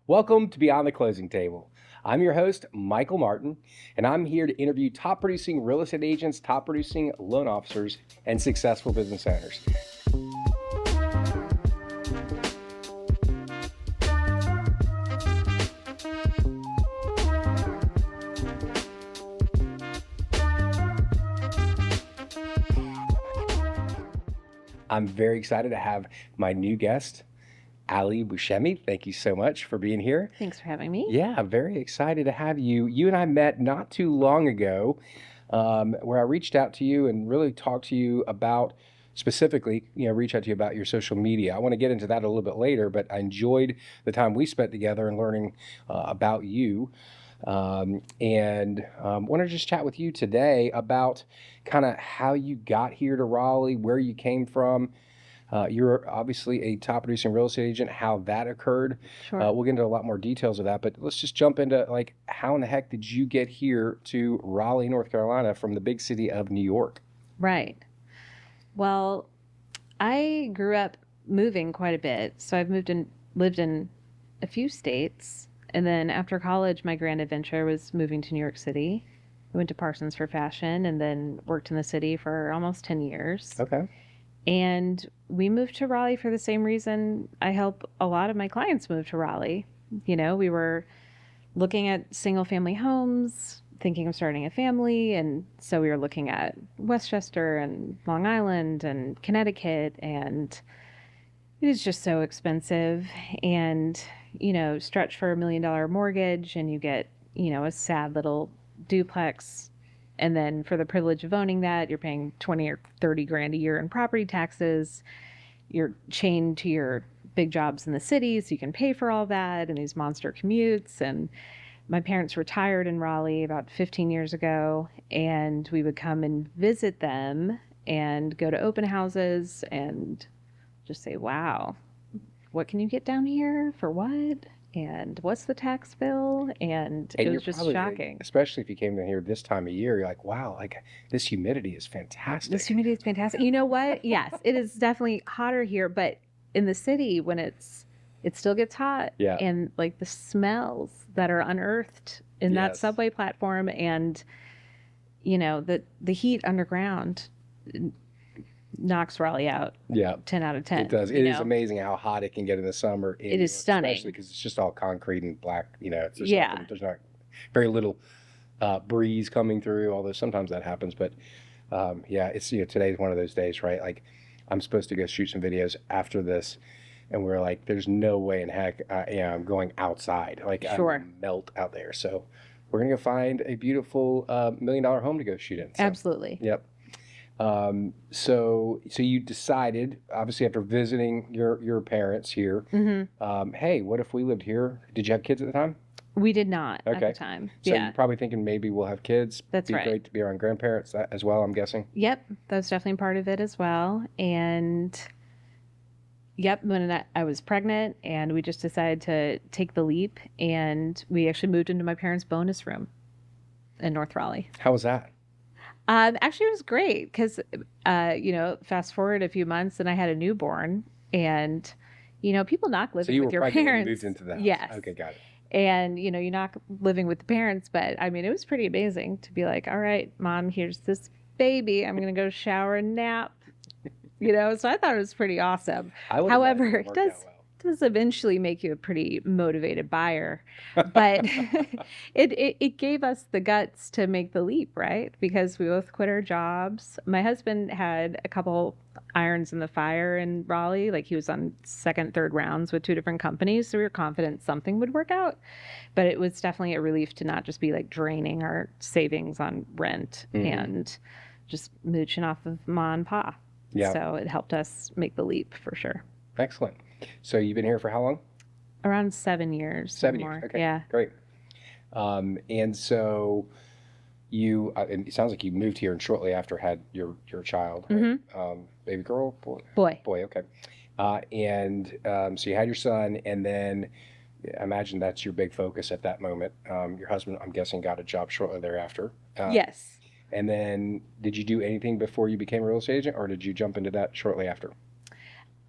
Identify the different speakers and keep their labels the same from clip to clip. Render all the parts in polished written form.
Speaker 1: Welcome to Beyond the Closing Table. I'm your host, Michael Martin, and I'm here to interview top producing real estate agents, top producing loan officers, and successful business owners. I'm very excited to have my new guest, Alley Buscemi. Thank you so much for being here.
Speaker 2: Thanks for having me.
Speaker 1: Yeah, very excited to have you. You and I met not too long ago, where I reached out to you and really talked to you about specifically, reach out to you about your social media. I want to get into that a little bit later, but I enjoyed the time we spent together and learning about you. And want to just chat with you today about kind of how you got here to Raleigh, where you came from. You're obviously a top producing real estate agent, how that occurred.
Speaker 2: Sure.
Speaker 1: We'll get into a lot more details of that, but let's just jump into like, how in the heck did you get here to Raleigh, North Carolina from the big city of New York?
Speaker 2: Right. Well, I grew up moving quite a bit. So I've lived in a few states. And then after college, my grand adventure was moving to New York City. I went to Parsons for fashion and then worked in the city for almost 10 years.
Speaker 1: Okay.
Speaker 2: And we moved to Raleigh for the same reason I help a lot of my clients move to Raleigh. We were looking at single family homes, thinking of starting a family. And so we were looking at Westchester and Long Island and Connecticut. And it is just so expensive. And, stretch for $1 million mortgage and you get, a sad little duplex. And then for the privilege of owning that, you're paying 20 or 30 grand a year in property taxes. You're chained to your big jobs in the city, so you can pay for all that and these monster commutes. And my parents retired in Raleigh about 15 years ago, and we would come and visit them and go to open houses and just say, wow, what can you get down here for what? And what's the tax bill? And it was just shocking.
Speaker 1: Especially if you came in here this time of year, you're like, wow, like this humidity is fantastic.
Speaker 2: This humidity is fantastic. You know what? Yes, it is definitely hotter here, but in the city when it still gets hot.
Speaker 1: Yeah.
Speaker 2: And like the smells that are unearthed in that
Speaker 1: Yes.
Speaker 2: subway platform and, the heat underground knocks Raleigh out.
Speaker 1: Yeah.
Speaker 2: 10 out of 10.
Speaker 1: It does. It is amazing how hot it can get in the summer.
Speaker 2: It is stunning.
Speaker 1: Especially because it's just all concrete and black. It's just
Speaker 2: Yeah.
Speaker 1: there's not very little breeze coming through, although sometimes that happens. But it's today's one of those days, right? Like I'm supposed to go shoot some videos after this, and we're like, there's no way in heck I'm going outside. Like
Speaker 2: Sure.
Speaker 1: I melt out there. So we're gonna go find a beautiful $1 million home to go shoot in. So,
Speaker 2: Absolutely.
Speaker 1: Yep. So you decided, obviously after visiting your parents here, hey, what if we lived here? Did you have kids at the time?
Speaker 2: We did not at
Speaker 1: Okay.
Speaker 2: the time.
Speaker 1: So
Speaker 2: Yeah.
Speaker 1: you're probably thinking maybe we'll have kids.
Speaker 2: That's
Speaker 1: Be
Speaker 2: right.
Speaker 1: great to be around grandparents as well, I'm guessing.
Speaker 2: Yep, that was definitely part of it as well. And yep, when I was pregnant, and we just decided to take the leap, and we actually moved into my parents' bonus room in North Raleigh.
Speaker 1: How was that?
Speaker 2: Actually, it was great because, fast forward a few months, and I had a newborn, and people knock
Speaker 1: So
Speaker 2: living
Speaker 1: you
Speaker 2: with
Speaker 1: were
Speaker 2: your
Speaker 1: pregnant when
Speaker 2: parents.
Speaker 1: you moved into the house.
Speaker 2: Yes.
Speaker 1: Okay, got it.
Speaker 2: And, you're not living with the parents, but I mean, it was pretty amazing to be like, all right, Mom, here's this baby. I'm going to go shower and nap, so I thought it was pretty awesome.
Speaker 1: I would
Speaker 2: However,
Speaker 1: imagine
Speaker 2: it
Speaker 1: worked out well.
Speaker 2: does eventually make you a pretty motivated buyer, but it gave us the guts to make the leap, right? Because we both quit our jobs. My husband had a couple irons in the fire in Raleigh. Like he was on second, third rounds with 2 different companies. So we were confident something would work out, but it was definitely a relief to not just be like draining our savings on rent and just mooching off of Ma and Pa.
Speaker 1: Yeah.
Speaker 2: So it helped us make the leap for sure.
Speaker 1: Excellent. So you've been here for how long?
Speaker 2: Around 7 years.
Speaker 1: 7
Speaker 2: or
Speaker 1: years.
Speaker 2: more.
Speaker 1: Okay.
Speaker 2: Yeah.
Speaker 1: Great. And so you, and it sounds like you moved here and shortly after had your child, right? Baby girl, boy?
Speaker 2: Boy.
Speaker 1: Okay. So you had your son, and then I imagine that's your big focus at that moment. Your husband, I'm guessing, got a job shortly thereafter.
Speaker 2: Yes.
Speaker 1: And then did you do anything before you became a real estate agent, or did you jump into that shortly after?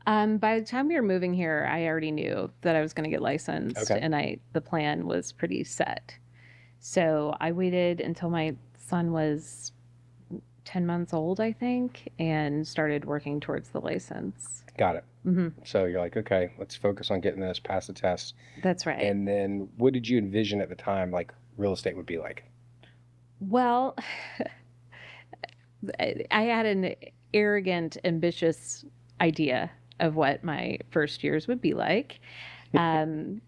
Speaker 2: By the time we were moving here, I already knew that I was going to get licensed,
Speaker 1: Okay.
Speaker 2: and the plan was pretty set. So I waited until my son was 10 months old, I think, and started working towards the license.
Speaker 1: Got it.
Speaker 2: Hmm.
Speaker 1: So you're like, okay, let's focus on getting this, pass the test.
Speaker 2: That's right.
Speaker 1: And then what did you envision at the time, like real estate would be like?
Speaker 2: Well, I had an arrogant, ambitious idea of what my first years would be like. Um,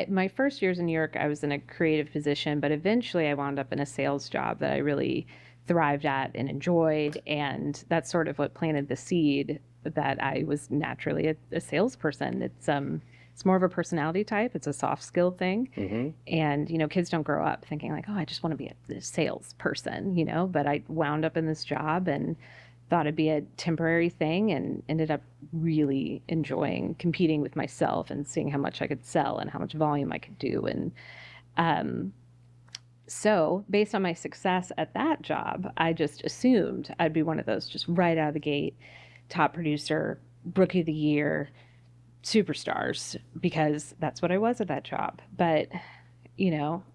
Speaker 2: my first years in New York, I was in a creative position, but eventually I wound up in a sales job that I really thrived at and enjoyed. And that's sort of what planted the seed that I was naturally a salesperson. It's more of a personality type. It's a soft skill thing.
Speaker 1: Mm-hmm.
Speaker 2: And, kids don't grow up thinking like, oh, I just want to be a salesperson, but I wound up in this job and thought it'd be a temporary thing and ended up really enjoying competing with myself and seeing how much I could sell and how much volume I could do. And um, so, based on my success at that job, I just assumed I'd be one of those just right out of the gate, top producer, rookie of the year, superstars, because that's what I was at that job. But,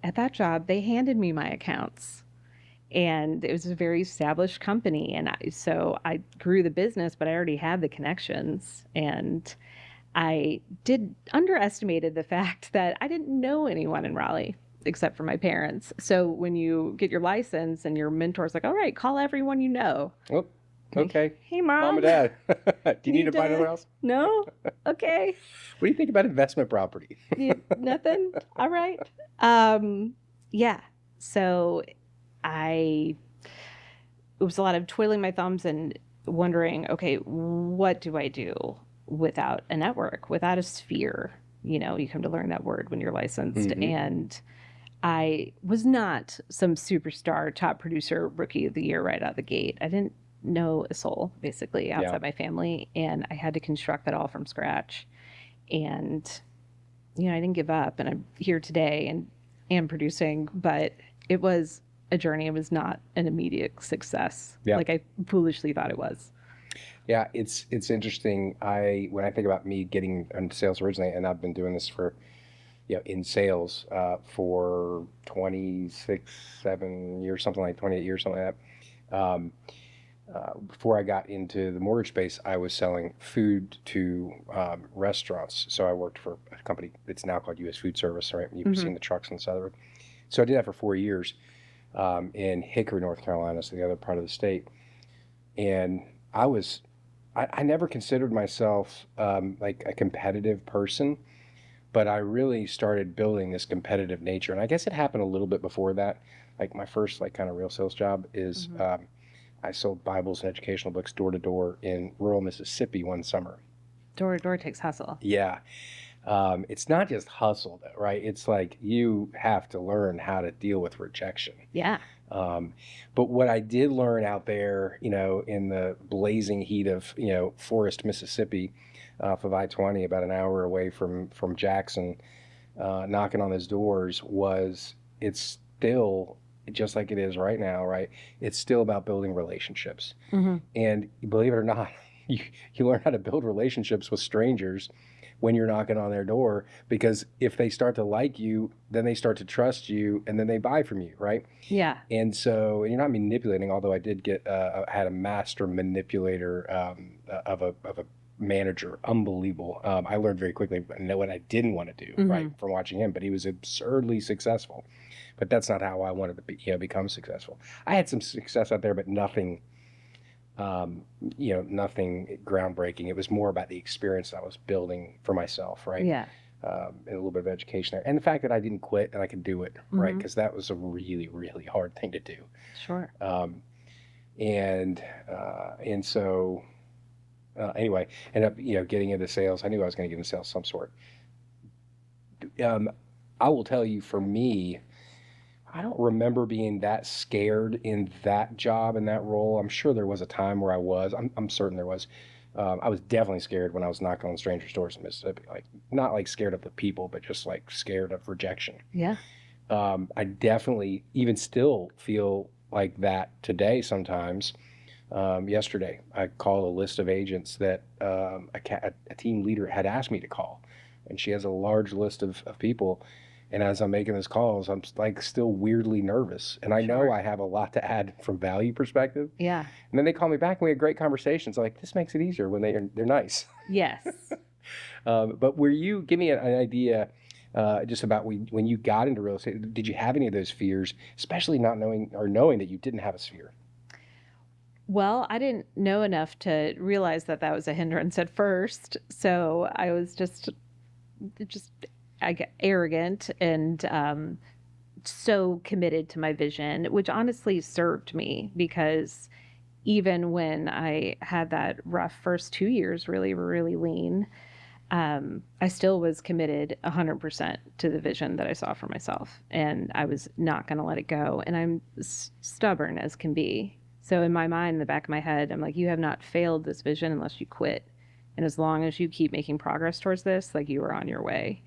Speaker 2: at that job, they handed me my accounts and it was a very established company. And so I grew the business, but I already had the connections. And I did underestimated the fact that I didn't know anyone in Raleigh except for my parents. So when you get your license and your mentor's like, all right, call everyone you know.
Speaker 1: Oh, okay.
Speaker 2: Hey,
Speaker 1: Mom
Speaker 2: mom,
Speaker 1: and Dad, do you need
Speaker 2: need
Speaker 1: to buy another
Speaker 2: to,
Speaker 1: house?
Speaker 2: no? Okay.
Speaker 1: What do you think about investment property?
Speaker 2: Nothing? All right. Um, yeah. So I it was a lot of twiddling my thumbs and wondering, okay, what do I do without a network, without a sphere? You come to learn that word when you're licensed.
Speaker 1: Mm-hmm.
Speaker 2: And I was not some superstar top producer rookie of the year right out of the gate. I didn't know a soul basically
Speaker 1: Yeah.
Speaker 2: outside my family, and I had to construct that all from scratch. And I didn't give up, and I'm here today and am producing, but it was a journey. It was not an immediate success
Speaker 1: Yeah.
Speaker 2: like I foolishly thought it was.
Speaker 1: Yeah, it's interesting. When I think about me getting into sales originally, and I've been doing this for, in sales for 7 years, something like 28 years, something like that. Before I got into the mortgage space, I was selling food to restaurants. So I worked for a company that's now called U.S. Food Service, right? You've seen the trucks on the side of the road. So I did that for 4 years in Hickory, North Carolina, so the other part of the state. And I never considered myself like a competitive person, but I really started building this competitive nature. And I guess it happened a little bit before that. Like my first like kind of real sales job is I sold Bibles and educational books door to door in rural Mississippi one summer.
Speaker 2: Door to door takes hustle.
Speaker 1: Yeah. It's not just hustle though, right? It's like you have to learn how to deal with rejection.
Speaker 2: Yeah.
Speaker 1: But what I did learn out there, in the blazing heat of, Forest, Mississippi, off of I-20, about an hour away from Jackson, knocking on those doors it's still just like it is right now, right? It's still about building relationships.
Speaker 2: Mm-hmm.
Speaker 1: And believe it or not, you learn how to build relationships with strangers when you're knocking on their door, because if they start to like you, then they start to trust you, and then they buy from you, right?
Speaker 2: Yeah.
Speaker 1: And so, and you're not manipulating, although I did had a master manipulator of a manager, unbelievable. I learned very quickly what I didn't want to do, right, from watching him, but he was absurdly successful. But that's not how I wanted to become successful. I had some success out there, but nothing nothing groundbreaking. It was more about the experience I was building for myself, right?
Speaker 2: Yeah.
Speaker 1: And a little bit of education there. And the fact that I didn't quit and I could do it, right? Because that was a really, really hard thing to do.
Speaker 2: Sure.
Speaker 1: And so anyway, ended up, getting into sales. I knew I was going to get into sales of some sort. I will tell you, for me, I don't remember being that scared in that job, in that role. I'm sure there was a time where I was. I'm certain there was. I was definitely scared when I was knocking on strangers' doors in Mississippi. Like, not like scared of the people, but just like scared of rejection.
Speaker 2: Yeah.
Speaker 1: I definitely even still feel like that today sometimes. yesterday. I called a list of agents that a team leader had asked me to call, and she has a large list of people. And as I'm making those calls, I'm like still weirdly nervous, and I know
Speaker 2: Sure.
Speaker 1: I have a lot to add from value perspective.
Speaker 2: Yeah.
Speaker 1: And then they call me back, and we had great conversations. Like this makes it easier when they're nice.
Speaker 2: Yes.
Speaker 1: But were you give me an idea? Just about when you got into real estate, did you have any of those fears, especially not knowing or knowing that you didn't have a sphere?
Speaker 2: Well, I didn't know enough to realize that that was a hindrance at first. So I was just I get arrogant and so committed to my vision, which honestly served me because even when I had that rough first 2 years, really, really lean, I still was committed 100% to the vision that I saw for myself. And I was not going to let it go. And I'm stubborn as can be. So in my mind, in the back of my head, I'm like, you have not failed this vision unless you quit. And as long as you keep making progress towards this, like you are on your way.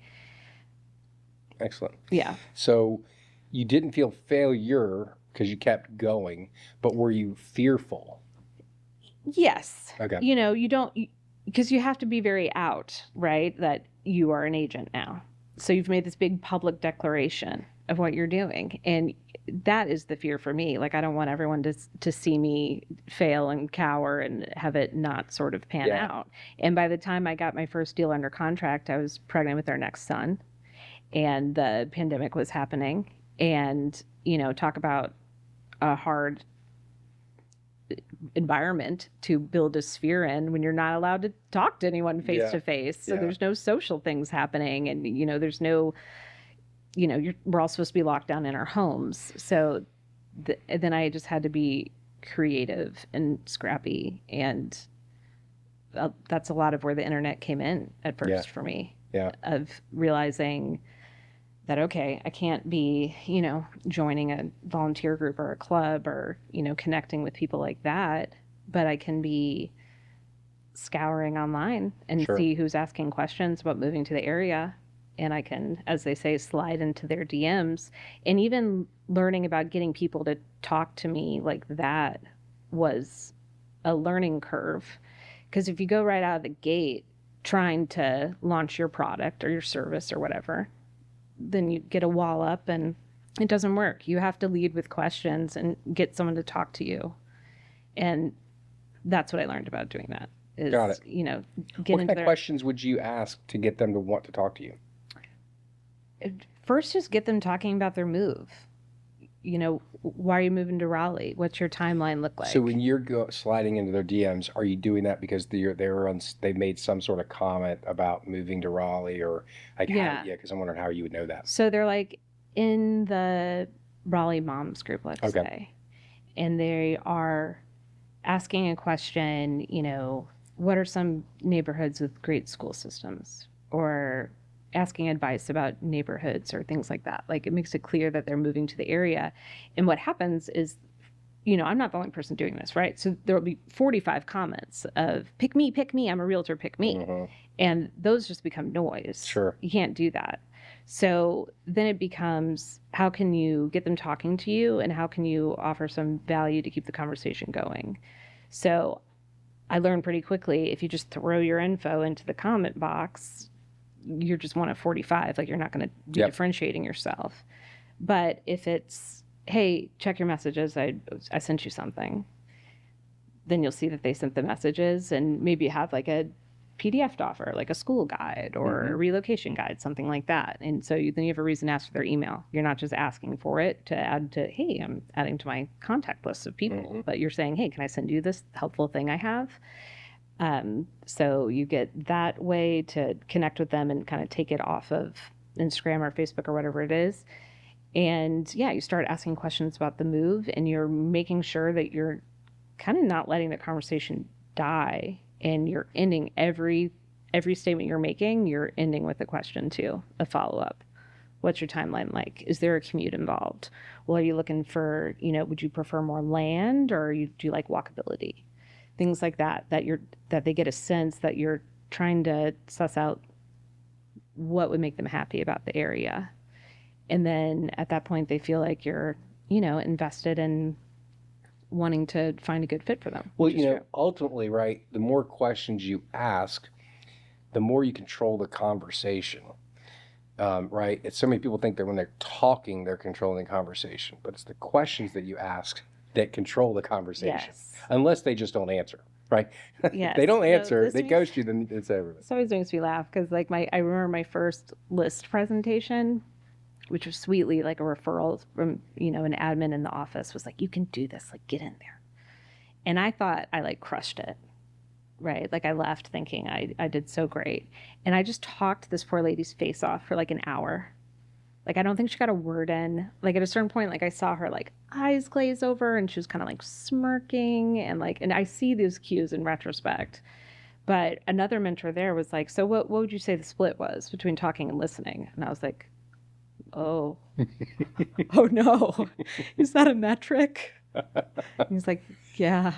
Speaker 1: Excellent.
Speaker 2: Yeah.
Speaker 1: So you didn't feel failure because you kept going, but were you fearful?
Speaker 2: Yes.
Speaker 1: Okay.
Speaker 2: You don't, because you have to be very out, right? That you are an agent now. So you've made this big public declaration of what you're doing. And that is the fear for me. Like, I don't want everyone to see me fail and cower and have it not sort of pan
Speaker 1: Yeah.
Speaker 2: out. And by the time I got my first deal under contract, I was pregnant with our next son and the pandemic was happening. And, talk about a hard environment to build a sphere in when you're not allowed to talk to anyone face to face. So
Speaker 1: Yeah.
Speaker 2: there's no social things happening, and there's no, we're all supposed to be locked down in our homes. So then I just had to be creative and scrappy, and that's a lot of where the internet came in at first for me.
Speaker 1: Yeah.
Speaker 2: Of realizing that, okay, I can't be, joining a volunteer group or a club or, connecting with people like that, but I can be scouring online and
Speaker 1: Sure.
Speaker 2: see who's asking questions about moving to the area. And I can, as they say, slide into their DMs. And even learning about getting people to talk to me like that was a learning curve. Because if you go right out of the gate trying to launch your product or your service or whatever, then you get a wall up and it doesn't work. You have to lead with questions and get someone to talk to you. And that's what I learned about doing that is,
Speaker 1: Got it.
Speaker 2: get
Speaker 1: What
Speaker 2: into
Speaker 1: kind of
Speaker 2: their
Speaker 1: questions would you ask to get them to want to talk to you?
Speaker 2: first, just get them talking about their move. Why are you moving to Raleigh? What's your timeline look like?
Speaker 1: So when you're sliding into their DMs, are you doing that because they made some sort of comment about moving to Raleigh or like
Speaker 2: Yeah.
Speaker 1: Because I'm wondering how you would know that.
Speaker 2: So they're like in the Raleigh moms group, let's
Speaker 1: Okay.
Speaker 2: say, and they are asking a question, what are some neighborhoods with great school systems? Or asking advice about neighborhoods or things like that. Like, it makes it clear that they're moving to the area. And what happens is, I'm not the only person doing this, right? So there will be 45 comments of pick me, I'm a realtor, pick me.
Speaker 1: Mhm.
Speaker 2: And those just become noise.
Speaker 1: Sure.
Speaker 2: You can't do that. So then it becomes, how can you get them talking to you and how can you offer some value to keep the conversation going? So I learned pretty quickly, if you just throw your info into the comment box, you're just one of 45. Like, you're not going to be
Speaker 1: Yep.
Speaker 2: differentiating yourself. But if it's, hey, check your messages, I sent you something, then you'll see that they sent the messages and maybe have like a PDF to offer, like a school guide or a relocation guide, something like that. And so then you have a reason to ask for their email. You're not just asking for it to add to, hey, I'm adding to my contact list of people, but you're saying, hey, can I send you this helpful thing I have? So you get that way to connect with them and kind of take it off of Instagram or Facebook or whatever it is. And yeah, you start asking questions about the move and you're making sure that you're kind of not letting the conversation die, and you're ending every statement you're making, you're ending with a question too, a follow-up. What's your timeline like? Is there a commute involved? Well, are you looking for, would you prefer more land or do you like walkability? Things like that they get a sense that you're trying to suss out what would make them happy about the area. And then at that point they feel like you're, invested in wanting to find a good fit for them.
Speaker 1: Well,
Speaker 2: Which is true.
Speaker 1: ultimately, right, the more questions you ask, the more you control the conversation, right? It's so many people think that when they're talking, they're controlling the conversation, but it's the questions that you ask that control the conversation,
Speaker 2: Yes.
Speaker 1: unless they just don't answer, right? If
Speaker 2: Yes.
Speaker 1: they don't
Speaker 2: No,
Speaker 1: answer,
Speaker 2: this
Speaker 1: they
Speaker 2: makes-
Speaker 1: ghost you, then it's over.
Speaker 2: This always makes me laugh because like I remember my first list presentation, which was sweetly like a referral from, an admin in the office was like, you can do this, like get in there. And I thought I like crushed it, right? Like I left thinking I did so great. And I just talked this poor lady's face off for like an hour. Like I don't think she got a word in. Like at a certain point, like I saw her like eyes glaze over and she was kind of like smirking and I see those cues in retrospect. But another mentor there was like, so what would you say the split was between talking and listening? And I was like, oh, oh no, is that a metric? He's like, yeah,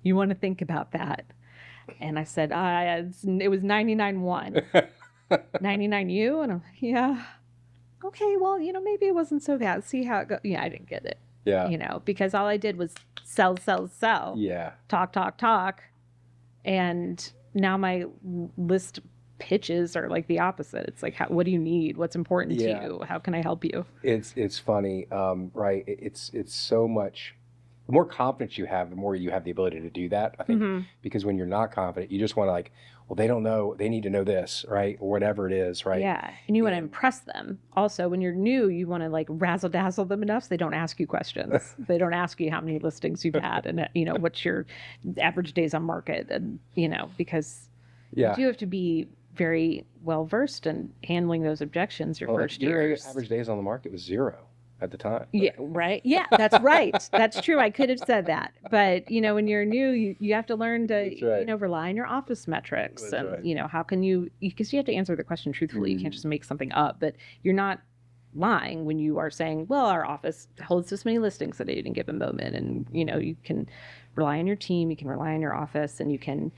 Speaker 2: you want to think about that. And I said, it was 99-1. 99 you? And I'm like, yeah. Okay, well, maybe it wasn't so bad. See how it goes. Yeah, I didn't get it.
Speaker 1: Yeah.
Speaker 2: Because all I did was sell, sell, sell.
Speaker 1: Yeah.
Speaker 2: Talk, talk, talk. And now my list pitches are like the opposite. It's like, what do you need? What's important to you? How can I help you?
Speaker 1: It's funny, right? It's so much. The more confidence you have, the more you have the ability to do that. I think because when you're not confident, you just want to like, well, they don't know, they need to know this, right? Or whatever it is, right?
Speaker 2: Yeah, and you want to impress them. Also, when you're new, you want to like razzle dazzle them enough so they don't ask you questions. They don't ask you how many listings you've had and what's your average days on market, and because you do have to be very well versed in handling those objections your first years.
Speaker 1: Your average days on the market was 0 at the time.
Speaker 2: Yeah, right. Yeah, that's right. That's true. I could have said that. But, when you're new, you have to learn to, rely on your office metrics. And, how can because you have to answer the question truthfully. You can't just make something up. But you're not lying when you are saying, well, our office holds this many listings at any given moment. And, you can rely on your team, you can rely on your office, and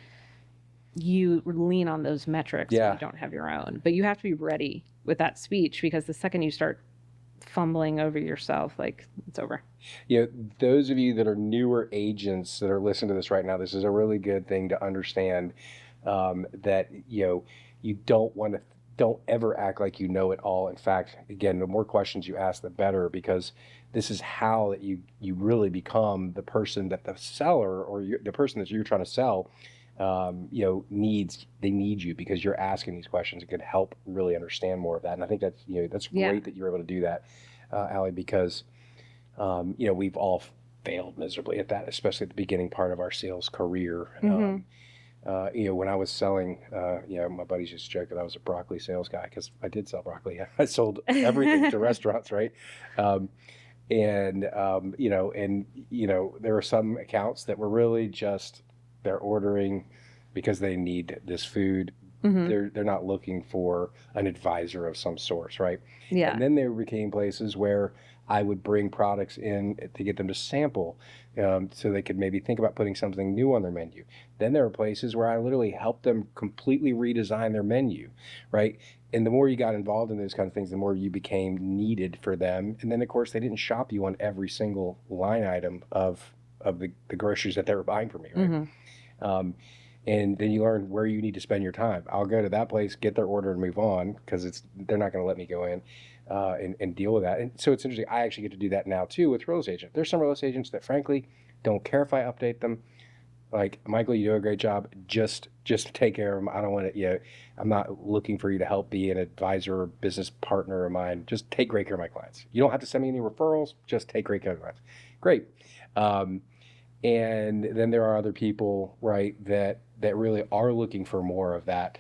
Speaker 2: you lean on those metrics when you don't have your own. But you have to be ready with that speech, because the second you start fumbling over yourself, like it's over.
Speaker 1: Those of you that are newer agents that are listening to this right now, this is a really good thing to understand, that you don't ever act like you know it all. In fact, again, the more questions you ask, the better, because this is how that you really become the person that the seller or the person that you're trying to sell needs. They need you because you're asking these questions. It could help really understand more of that. And I think that's that's great that you're able to do that, Allie, because we've all failed miserably at that, especially at the beginning part of our sales career. When I was selling, my buddies used to joke that I was a broccoli sales guy, because I did sell broccoli. I sold everything to restaurants, right? And there were some accounts that were really just, they're ordering because they need this food. They're not looking for an advisor of some sort, right?
Speaker 2: Yeah.
Speaker 1: And then there became places where I would bring products in to get them to sample, so they could maybe think about putting something new on their menu. Then there were places where I literally helped them completely redesign their menu, right? And the more you got involved in those kind of things, the more you became needed for them. And then, of course, they didn't shop you on every single line item of the groceries that they were buying from me, right? And then you learn where you need to spend your time. I'll go to that place, get their order, and move on, because they're not going to let me go in and deal with that. And so it's interesting. I actually get to do that now too with real estate agents. There's some real estate agents that, frankly, don't care if I update them. Like, Michael, you do a great job. Just take care of them. I don't want to. I'm not looking for you to help be an advisor or business partner of mine. Just take great care of my clients. You don't have to send me any referrals. Just take great care of my clients. Great. And then there are other people, right, that really are looking for more of that.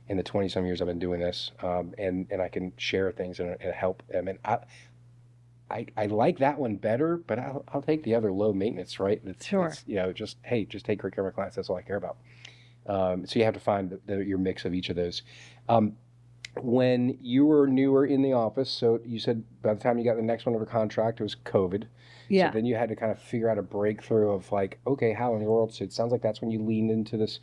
Speaker 1: In the 20-some years I've been doing this, and I can share things and help them. And I like that one better, but I'll take the other low maintenance, right?
Speaker 2: Sure.
Speaker 1: It's, just take great care of my clients. That's all I care about. So you have to find your mix of each of those. When you were newer in the office, so you said by the time you got the next one under contract, it was COVID.
Speaker 2: Yeah.
Speaker 1: So then you had to kind of figure out a breakthrough of like, okay, how in the world? So it sounds like that's when you leaned into this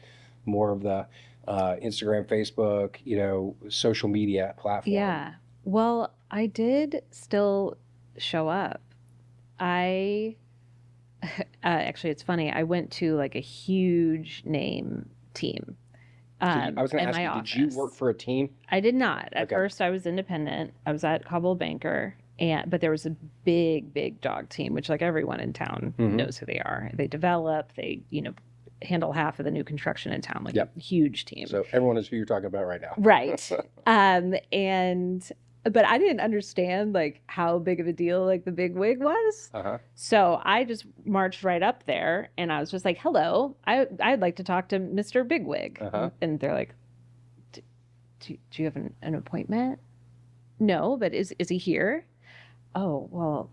Speaker 1: more of the Instagram, Facebook, social media platform.
Speaker 2: Yeah. Well, I did still show up. I Actually, it's funny. I went to like a huge name team
Speaker 1: I was going to
Speaker 2: in
Speaker 1: ask
Speaker 2: my
Speaker 1: you, did you work
Speaker 2: office.
Speaker 1: for a team?
Speaker 2: I did not. At
Speaker 1: Okay.
Speaker 2: first, I was independent. I was at Cobble Banker, but there was a big, big dog team, which like everyone in town
Speaker 1: Mm-hmm.
Speaker 2: knows who they are. They develop. They handle half of the new construction in town, like
Speaker 1: Yep.
Speaker 2: a huge team.
Speaker 1: So everyone knows who you're talking about right now.
Speaker 2: Right. And but I didn't understand like how big of a deal like the big wig was.
Speaker 1: Uh-huh.
Speaker 2: So I just marched right up there and I was just like, "Hello, I'd like to talk to Mr. Bigwig."
Speaker 1: Uh-huh.
Speaker 2: And they're like, do you have an appointment? No, but is he here? Oh, well,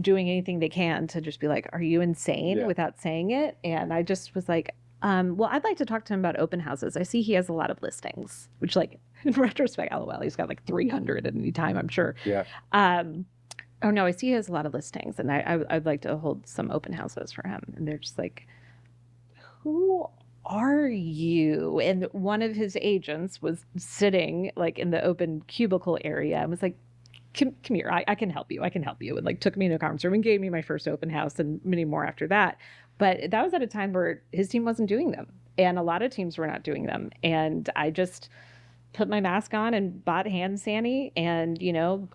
Speaker 2: doing anything they can to just be like, are you insane
Speaker 1: Yeah.
Speaker 2: without saying it? And I just was like, well, I'd like to talk to him about open houses. I see he has a lot of listings, which like in retrospect, LOL, he's got like 300 at any time, I'm sure.
Speaker 1: Yeah.
Speaker 2: Oh no, I see he has a lot of listings and I'd like to hold some open houses for him. And they're just like, who are you? And one of his agents was sitting like in the open cubicle area and was like, come here, I can help you. I can help you. And like took me into a conference room and gave me my first open house and many more after that. But that was at a time where his team wasn't doing them. And a lot of teams were not doing them. And I just put my mask on and bought hand sani and,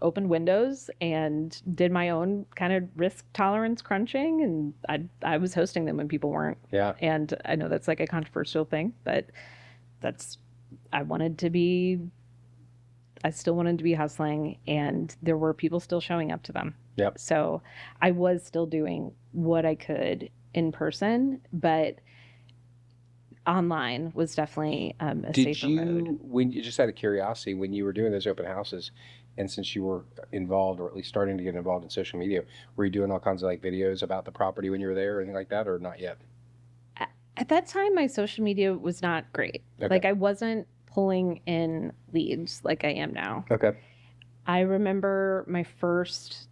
Speaker 2: opened windows and did my own kind of risk tolerance crunching. And I was hosting them when people weren't.
Speaker 1: Yeah.
Speaker 2: And I know that's like a controversial thing, but I wanted to be I still wanted to be hustling and there were people still showing up to them.
Speaker 1: Yep.
Speaker 2: So I was still doing what I could in person, but online was definitely a safer mode.
Speaker 1: When you just out of curiosity, when you were doing those open houses, and since you were involved or at least starting to get involved in social media, were you doing all kinds of like videos about the property when you were there or anything like that, or not yet?
Speaker 2: At that time, my social media was not great.
Speaker 1: Okay.
Speaker 2: Like I wasn't pulling in leads like I am now.
Speaker 1: Okay.
Speaker 2: I remember my first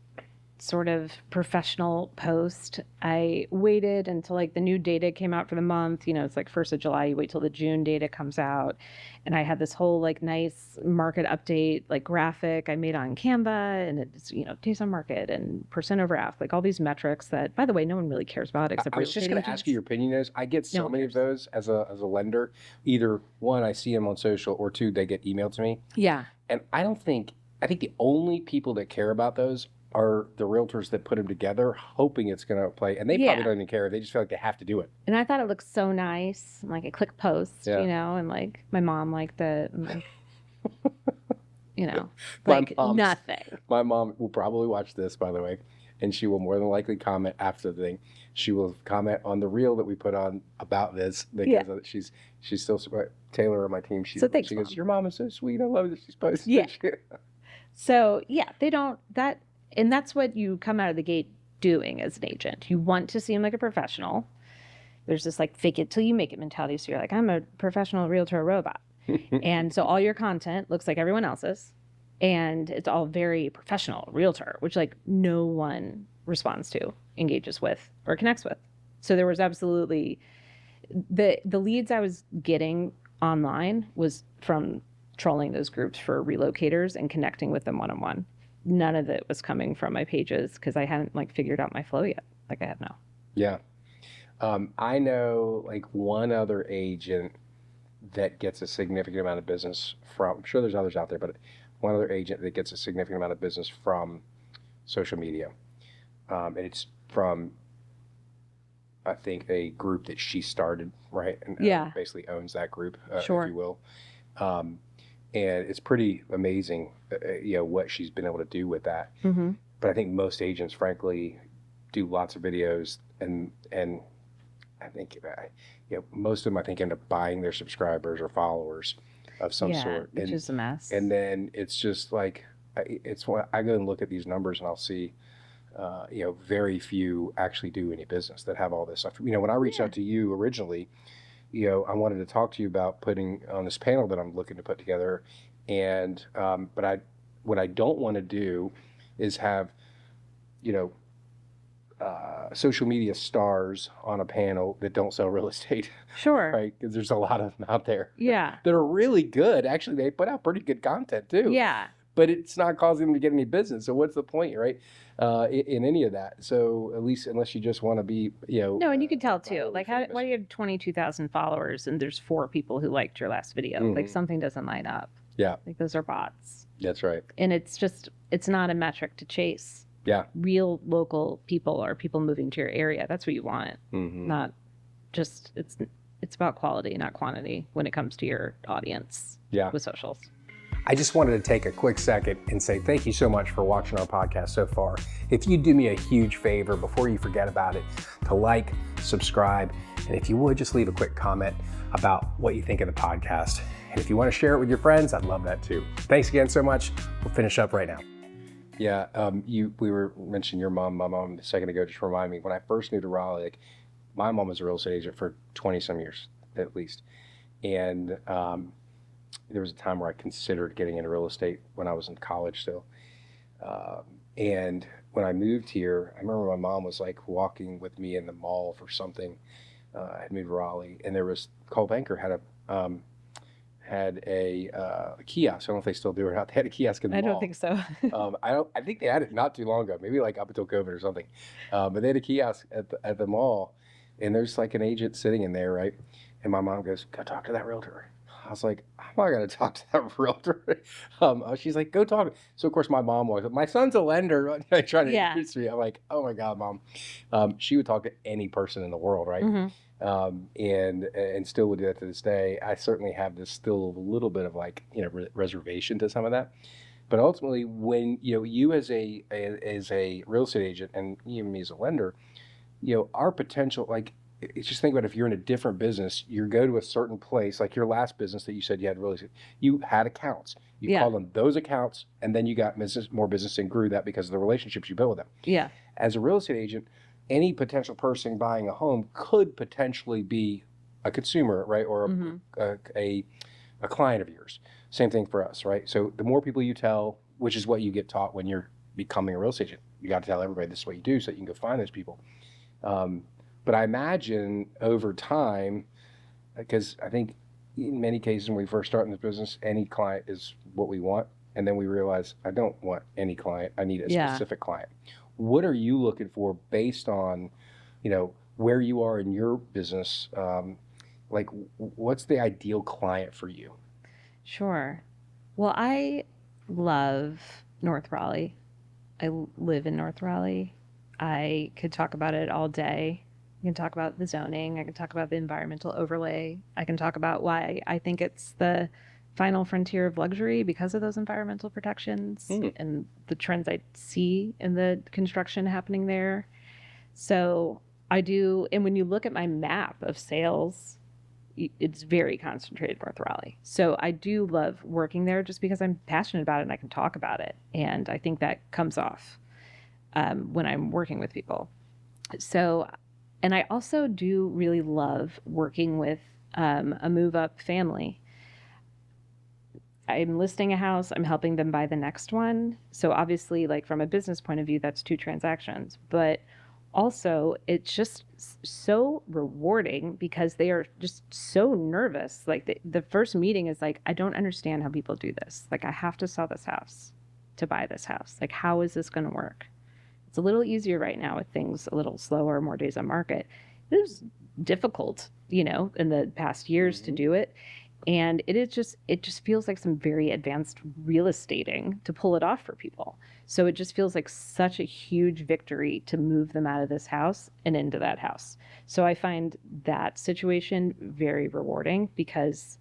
Speaker 2: sort of professional post. I waited until like the new data came out for the month. It's like 1st of July, you wait till the June data comes out. And I had this whole like nice market update, like graphic I made on Canva and it's, days on market and percent over ask, like all these metrics that, by the way, no one really cares about except
Speaker 1: I was just going to ask you your opinion on those. I get so many of those as a lender. Either one, I see them on social, or two, they get emailed to me.
Speaker 2: Yeah.
Speaker 1: And I think the only people that care about those are the realtors that put them together, hoping it's going to play. And they probably don't even care. They just feel like they have to do it.
Speaker 2: And I thought it looked so nice. Like I click post, and like my mom liked it. And like, like nothing.
Speaker 1: My mom will probably watch this, by the way, and she will more than likely comment after the thing. She will comment on the reel that we put on about this because she's still Taylor on my team. She goes, "Your mom is so sweet. I love that she's posting."
Speaker 2: Yeah. So they don't that. And that's what you come out of the gate doing as an agent. You want to seem like a professional. There's this like fake it till you make it mentality. So you're like, I'm a professional realtor robot. And so all your content looks like everyone else's. And it's all very professional realtor, which like no one responds to, engages with, or connects with. So there was absolutely the leads I was getting online was from trolling those groups for relocators and connecting with them one-on-one. None of it was coming from my pages because I hadn't like figured out my flow yet. Like I have now.
Speaker 1: Yeah. I know like one other agent that gets a significant amount of business from, I'm sure there's others out there, but one other agent that gets a significant amount of business from social media. And it's from, I think, a group that she started, right? And basically owns that group, if you will. And it's pretty amazing, what she's been able to do with that.
Speaker 2: Mm-hmm.
Speaker 1: But I think most agents, frankly, do lots of videos, and I think, most of them, I think, end up buying their subscribers or followers of some sort,
Speaker 2: which is a mess.
Speaker 1: And then it's just like, it's when I go and look at these numbers, and I'll see, very few actually do any business that have all this stuff. When I reached out to you originally, I wanted to talk to you about putting on this panel that I'm looking to put together. And, but what I don't want to do is have, social media stars on a panel that don't sell real estate.
Speaker 2: Sure.
Speaker 1: Right? Because there's a lot of them out there.
Speaker 2: Yeah.
Speaker 1: That are really good. Actually, they put out pretty good content too.
Speaker 2: Yeah.
Speaker 1: but it's not causing them to get any business. So what's the point, right? In any of that. So at least unless you just want to be,
Speaker 2: No, and you can tell too.
Speaker 1: violently
Speaker 2: Like,
Speaker 1: famous.
Speaker 2: why do you have 22,000 followers and there's 4 people who liked your last video? Like, something doesn't line up.
Speaker 1: Yeah,
Speaker 2: Like, those are bots.
Speaker 1: that's right.
Speaker 2: And it's not a metric to chase.
Speaker 1: Yeah.
Speaker 2: Real local people or people moving to your area. That's what you want. Not just, it's about quality, not quantity when it comes to your audience with socials.
Speaker 1: I just wanted to take a quick second and say thank you so much for watching our podcast so far. If you do me a huge favor before you forget about it, to like, subscribe, and if you would, just leave a quick comment about what you think of the podcast. And if you want to share it with your friends, I'd love that too. Thanks again so much. We'll finish up right now. Yeah, we were mentioning your mom, my mom a second ago, just remind me, when I first moved to Raleigh, like, my mom was a real estate agent for 20 some years, at least. And there was a time where I considered getting into real estate when I was in college still. And when I moved here, I remember my mom was like walking with me in the mall for something. I had moved to Raleigh, and there was, Coldwell Banker had a kiosk. I don't know if they still do or not. They had a kiosk in the mall.
Speaker 2: I don't think so.
Speaker 1: I think they had it not too long ago, maybe like up until COVID or something. But they had a kiosk at the mall, and there's like an agent sitting in there, right? And my mom goes, "Go talk to that realtor." I was like, "I'm not gonna talk to that realtor." She's like, "Go talk." So of course my mom was, "My son's a lender," trying to introduce me. I'm like, "Oh my God, Mom." She would talk to any person in the world, right? And still would do that to this day. I certainly have this still a little bit of like, reservation to some of that. But ultimately, when you as a real estate agent, and even me as a lender, our potential, like, just think about if you're in a different business, you go to a certain place, like your last business that you said you had you had accounts. You called on those accounts, and then you got more business and grew that because of the relationships you built with them.
Speaker 2: Yeah.
Speaker 1: As a real estate agent, any potential person buying a home could potentially be a consumer, right? Or a client of yours. Same thing for us, right? So the more people you tell, which is what you get taught when you're becoming a real estate agent, you got to tell everybody this is what you do so that you can go find those people. But I imagine over time, because I think in many cases when we first start in this business, any client is what we want. And then we realize, I don't want any client. I need a specific client. What are you looking for based on, where you are in your business? Like, what's the ideal client for you?
Speaker 2: Sure. Well, I love North Raleigh. I live in North Raleigh. I could talk about it all day. I can talk about the zoning. I can talk about the environmental overlay. I can talk about why I think it's the final frontier of luxury because of those environmental protections and the trends I see in the construction happening there. So I do, and when you look at my map of sales, it's very concentrated North Raleigh. So I do love working there just because I'm passionate about it and I can talk about it. And I think that comes off when I'm working with people. So, and I also do really love working with a move up family. I'm listing a house, I'm helping them buy the next one. So obviously, like from a business point of view, that's 2 transactions. But also, it's just so rewarding because they are just so nervous. Like the first meeting is like, I don't understand how people do this. Like, I have to sell this house to buy this house. Like, how is this going to work? It's a little easier right now with things a little slower, more days on market. It was difficult, in the past years to do it. And it just feels like some very advanced real estating to pull it off for people. So it just feels like such a huge victory to move them out of this house and into that house. So I find that situation very rewarding because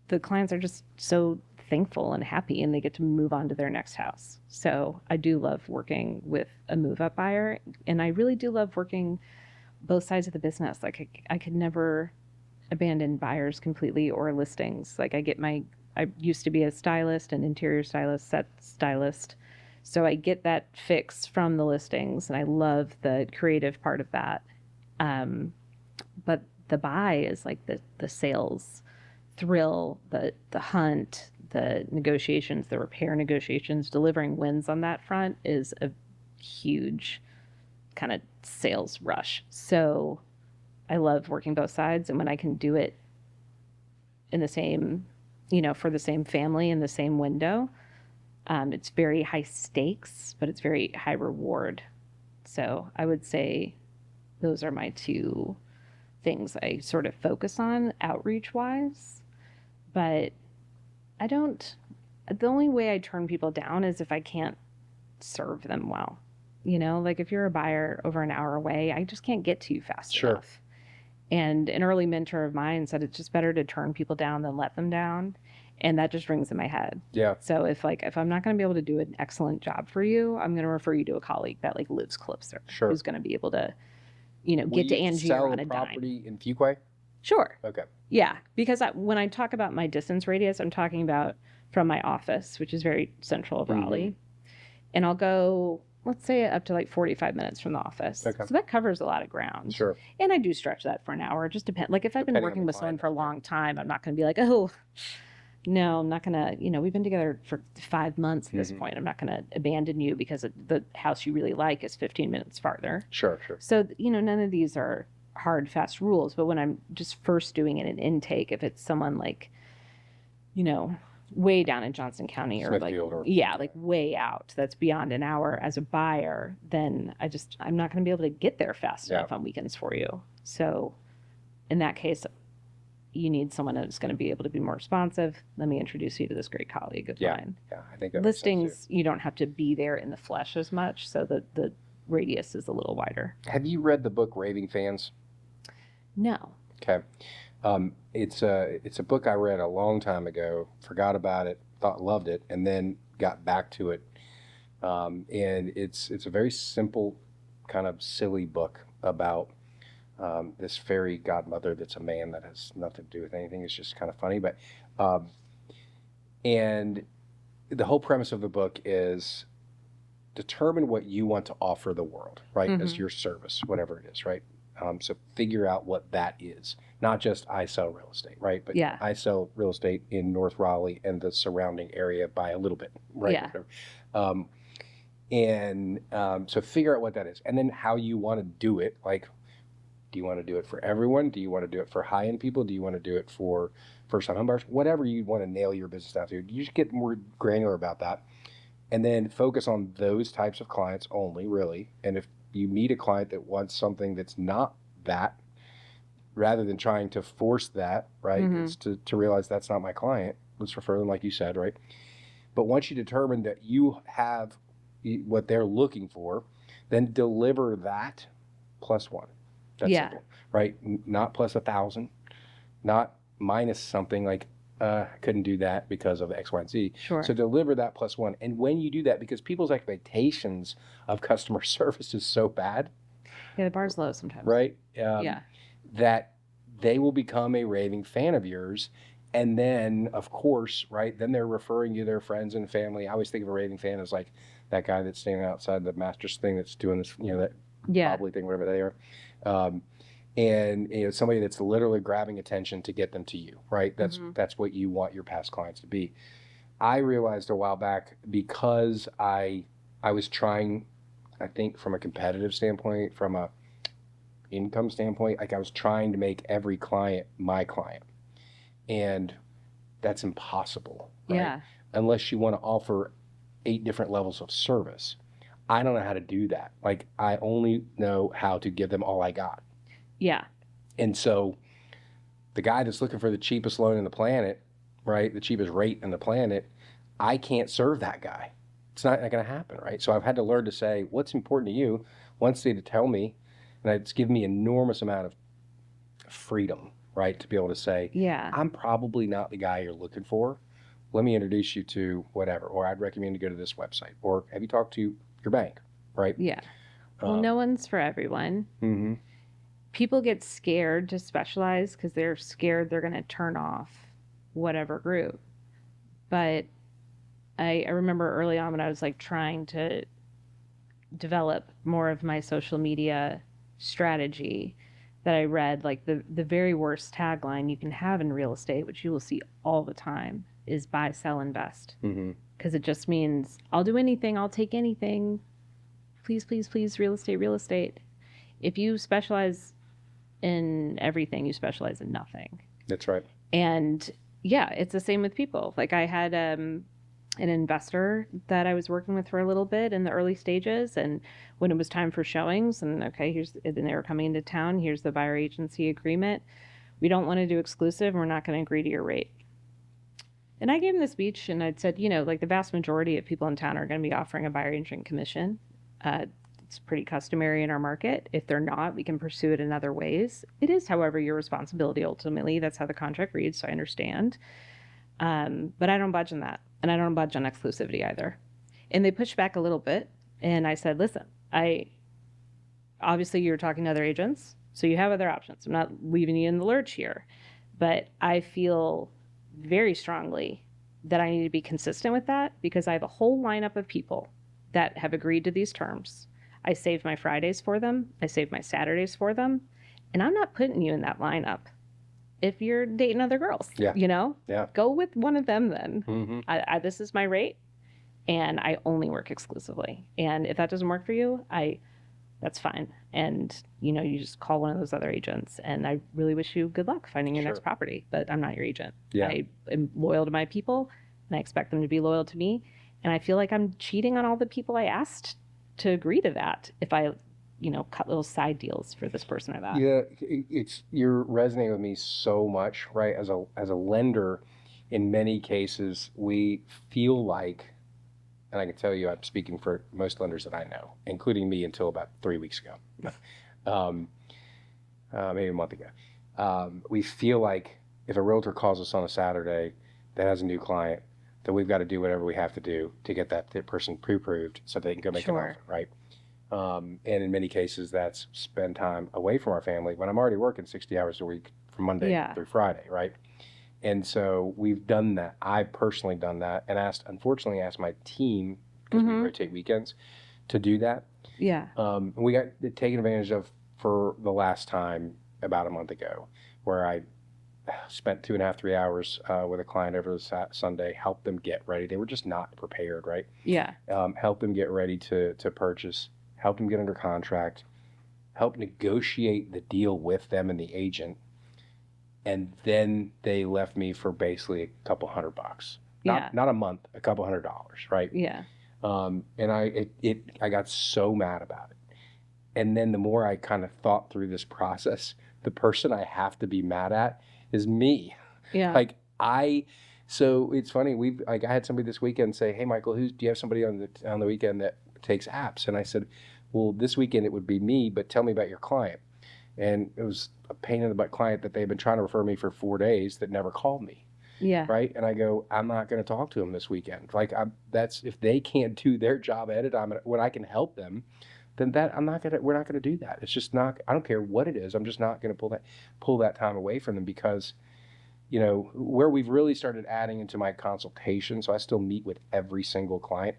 Speaker 2: the clients are just so thankful and happy and they get to move on to their next house. So I do love working with a move up buyer, and I really do love working both sides of the business. Like I could never abandon buyers completely or listings. Like I used to be a stylist, an interior stylist, set stylist. So I get that fix from the listings and I love the creative part of that. But the buy is like the sales thrill, the hunt, the negotiations, the repair negotiations, delivering wins on that front is a huge kind of sales rush. So I love working both sides, and when I can do it in the same, for the same family in the same window, It's very high stakes, but it's very high reward. So I would say those are my two things I sort of focus on outreach wise. But I don't, the only way I turn people down is if I can't serve them well. Like if you're a buyer over an hour away, I just can't get to you fast
Speaker 1: Sure.
Speaker 2: enough. And an early mentor of mine said it's just better to turn people down than let them down. And that just rings in my head.
Speaker 1: Yeah.
Speaker 2: So if I'm not going to be able to do an excellent job for you, I'm going to refer you to a colleague that like lives closer,
Speaker 1: Sure.
Speaker 2: who's going to be able to,
Speaker 1: Will
Speaker 2: get to
Speaker 1: you
Speaker 2: Angie
Speaker 1: sell
Speaker 2: on
Speaker 1: a
Speaker 2: a dime.
Speaker 1: property in Fuquay?
Speaker 2: Sure.
Speaker 1: Okay.
Speaker 2: Yeah, because when I talk about my distance radius, I'm talking about from my office, which is very central of Raleigh, and I'll go, let's say, up to like 45 minutes from the office.
Speaker 1: Okay.
Speaker 2: So that covers a lot of ground.
Speaker 1: Sure.
Speaker 2: And I do stretch that for an hour. It just depends. Like if I've been
Speaker 1: Depending on
Speaker 2: working
Speaker 1: the
Speaker 2: with someone
Speaker 1: client,
Speaker 2: for a long time, I'm not going to be like, oh, no, I'm not going to, we've been together for 5 months at this point. I'm not going to abandon you because the house you really like is 15 minutes farther.
Speaker 1: Sure.
Speaker 2: So, none of these are hard, fast rules. But when I'm just first doing it in intake, if it's someone like, way down in Johnson County or
Speaker 1: Smithfield
Speaker 2: like way out, that's beyond an hour as a buyer, then I'm not going to be able to get there fast enough on weekends for you. So in that case, you need someone that's going to be able to be more responsive. Let me introduce you to this great colleague of mine.
Speaker 1: Yeah, I think that
Speaker 2: Listings, you don't have to be there in the flesh as much, so the radius is a little wider.
Speaker 1: Have you read the book Raving Fans?
Speaker 2: No.
Speaker 1: Okay. It's a book I read a long time ago, forgot about it, loved it, and then got back to it. And it's a very simple, kind of silly book about this fairy godmother that's a man that has nothing to do with anything. It's just kind of funny, but and the whole premise of the book is determine what you want to offer the world, right? As your service, whatever it is, right? So figure out what that is. Not just I sell real estate, right? But I sell real estate in North Raleigh and the surrounding area by a little bit, right? Yeah. So figure out what that is. And then how you want to do it. Like, do you want to do it for everyone? Do you want to do it for high-end people? Do you want to do it for first-time homebuyers? Whatever you want to nail your business down to. You just get more granular about that. And then focus on those types of clients only, really. And if you meet a client that wants something that's not that, rather than trying to force that, right? It's to realize that's not my client. Let's refer them like you said, right? But once you determine that you have what they're looking for, then deliver that plus one. That's simple, right? Not plus 1,000, not minus something like, I couldn't do that because of X, Y, and Z.
Speaker 2: Sure.
Speaker 1: So deliver that plus one. And when you do that, because people's expectations of customer service is so bad.
Speaker 2: Yeah, the bar's low sometimes.
Speaker 1: Right? That they will become a raving fan of yours. And then, of course, right, then they're referring you to their friends and family. I always think of a raving fan as like that guy that's standing outside the master's thing that's doing this, that wobbly thing, whatever they are. And somebody that's literally grabbing attention to get them to you, right? That's what you want your past clients to be. I realized a while back, because I was trying, I think from a competitive standpoint, from a income standpoint, like I was trying to make every client my client, and that's impossible, right?
Speaker 2: Yeah.
Speaker 1: Unless you want to offer 8 different levels of service. I don't know how to do that. Like, I only know how to give them all I got.
Speaker 2: Yeah.
Speaker 1: And so the guy that's looking for the cheapest loan in the planet, right, the cheapest rate in the planet, I can't serve that guy. It's not going to happen, right? So I've had to learn to say, what's important to you? Once they tell me, and it's given me enormous amount of freedom, right, to be able to say, I'm probably not the guy you're looking for. Let me introduce you to whatever, or I'd recommend you go to this website, or have you talked to your bank, right?
Speaker 2: Yeah. Well, no one's for everyone.
Speaker 1: Mm-hmm.
Speaker 2: People get scared to specialize because they're scared they're going to turn off whatever group. But I remember early on when I was like trying to develop more of my social media strategy, that I read like the very worst tagline you can have in real estate, which you will see all the time, is buy, sell, invest. Because it just means I'll do anything, I'll take anything. Please, please, please, real estate, real estate. If you specialize in everything, you specialize in nothing.
Speaker 1: That's right.
Speaker 2: And yeah, it's the same with people. Like I had an investor that I was working with for a little bit in the early stages. And when it was time for showings, and okay, and they were coming into town, here's the buyer agency agreement. We don't want to do exclusive. We're not going to agree to your rate. And I gave him the speech and I'd said, like the vast majority of people in town are going to be offering a buyer agent commission. It's pretty customary in our market. If they're not, we can pursue it in other ways. It is, however, your responsibility ultimately. That's how the contract reads, so I understand. But I don't budge on that. And I don't budge on exclusivity either. And they pushed back a little bit. And I said, listen, obviously you're talking to other agents, so you have other options. I'm not leaving you in the lurch here. But I feel very strongly that I need to be consistent with that because I have a whole lineup of people that have agreed to these terms. I save my Fridays for them. I save my Saturdays for them. And I'm not putting you in that lineup if you're dating other girls.
Speaker 1: Yeah. Yeah.
Speaker 2: Go with one of them then.
Speaker 1: Mm-hmm.
Speaker 2: This is my rate and I only work exclusively. And if that doesn't work for you, that's fine. And, you just call one of those other agents. And I really wish you good luck finding your next property, but I'm not your agent.
Speaker 1: Yeah.
Speaker 2: I am loyal to my people and I expect them to be loyal to me. And I feel like I'm cheating on all the people I asked to agree to that if I, cut little side deals for this person or that.
Speaker 1: Yeah, you're resonating with me so much, right? As a lender, in many cases, we feel like, and I can tell you, I'm speaking for most lenders that I know, including me until about 3 weeks ago, maybe a month ago. We feel like if a realtor calls us on a Saturday that has a new client, that we've got to do whatever we have to do to get that person pre-approved so they can go make an offer, right? And in many cases, that's spend time away from our family when I'm already working 60 hours a week from Monday through Friday, right? And so we've done that. I've personally done that and unfortunately asked my team, because we rotate weekends, to do that.
Speaker 2: Yeah.
Speaker 1: We got taken advantage of for the last time about a month ago, where I spent 2.5, 3 hours with a client over the Sunday, helped them get ready. They were just not prepared, right?
Speaker 2: Yeah.
Speaker 1: Helped them get ready to purchase, helped them get under contract, helped negotiate the deal with them and the agent. And then they left me for basically a couple $100. Not a month, a couple $100, right?
Speaker 2: Yeah.
Speaker 1: And I got so mad about it. And then the more I kind of thought through this process, the person I have to be mad at is me.
Speaker 2: Yeah.
Speaker 1: So it's funny. I had somebody this weekend say, "Hey, Michael, do you have somebody on the weekend that takes apps?" And I said, "Well, this weekend it would be me, but tell me about your client." And it was a pain in the butt client that they've been trying to refer me for 4 days that never called me.
Speaker 2: Yeah.
Speaker 1: Right. And I go, I'm not going to talk to them this weekend. That's if they can't do their job at it, when I can help them, then we're not going to do that. It's just not, I don't care what it is. I'm just not going to pull that time away from them because, where we've really started adding into my consultation. So I still meet with every single client.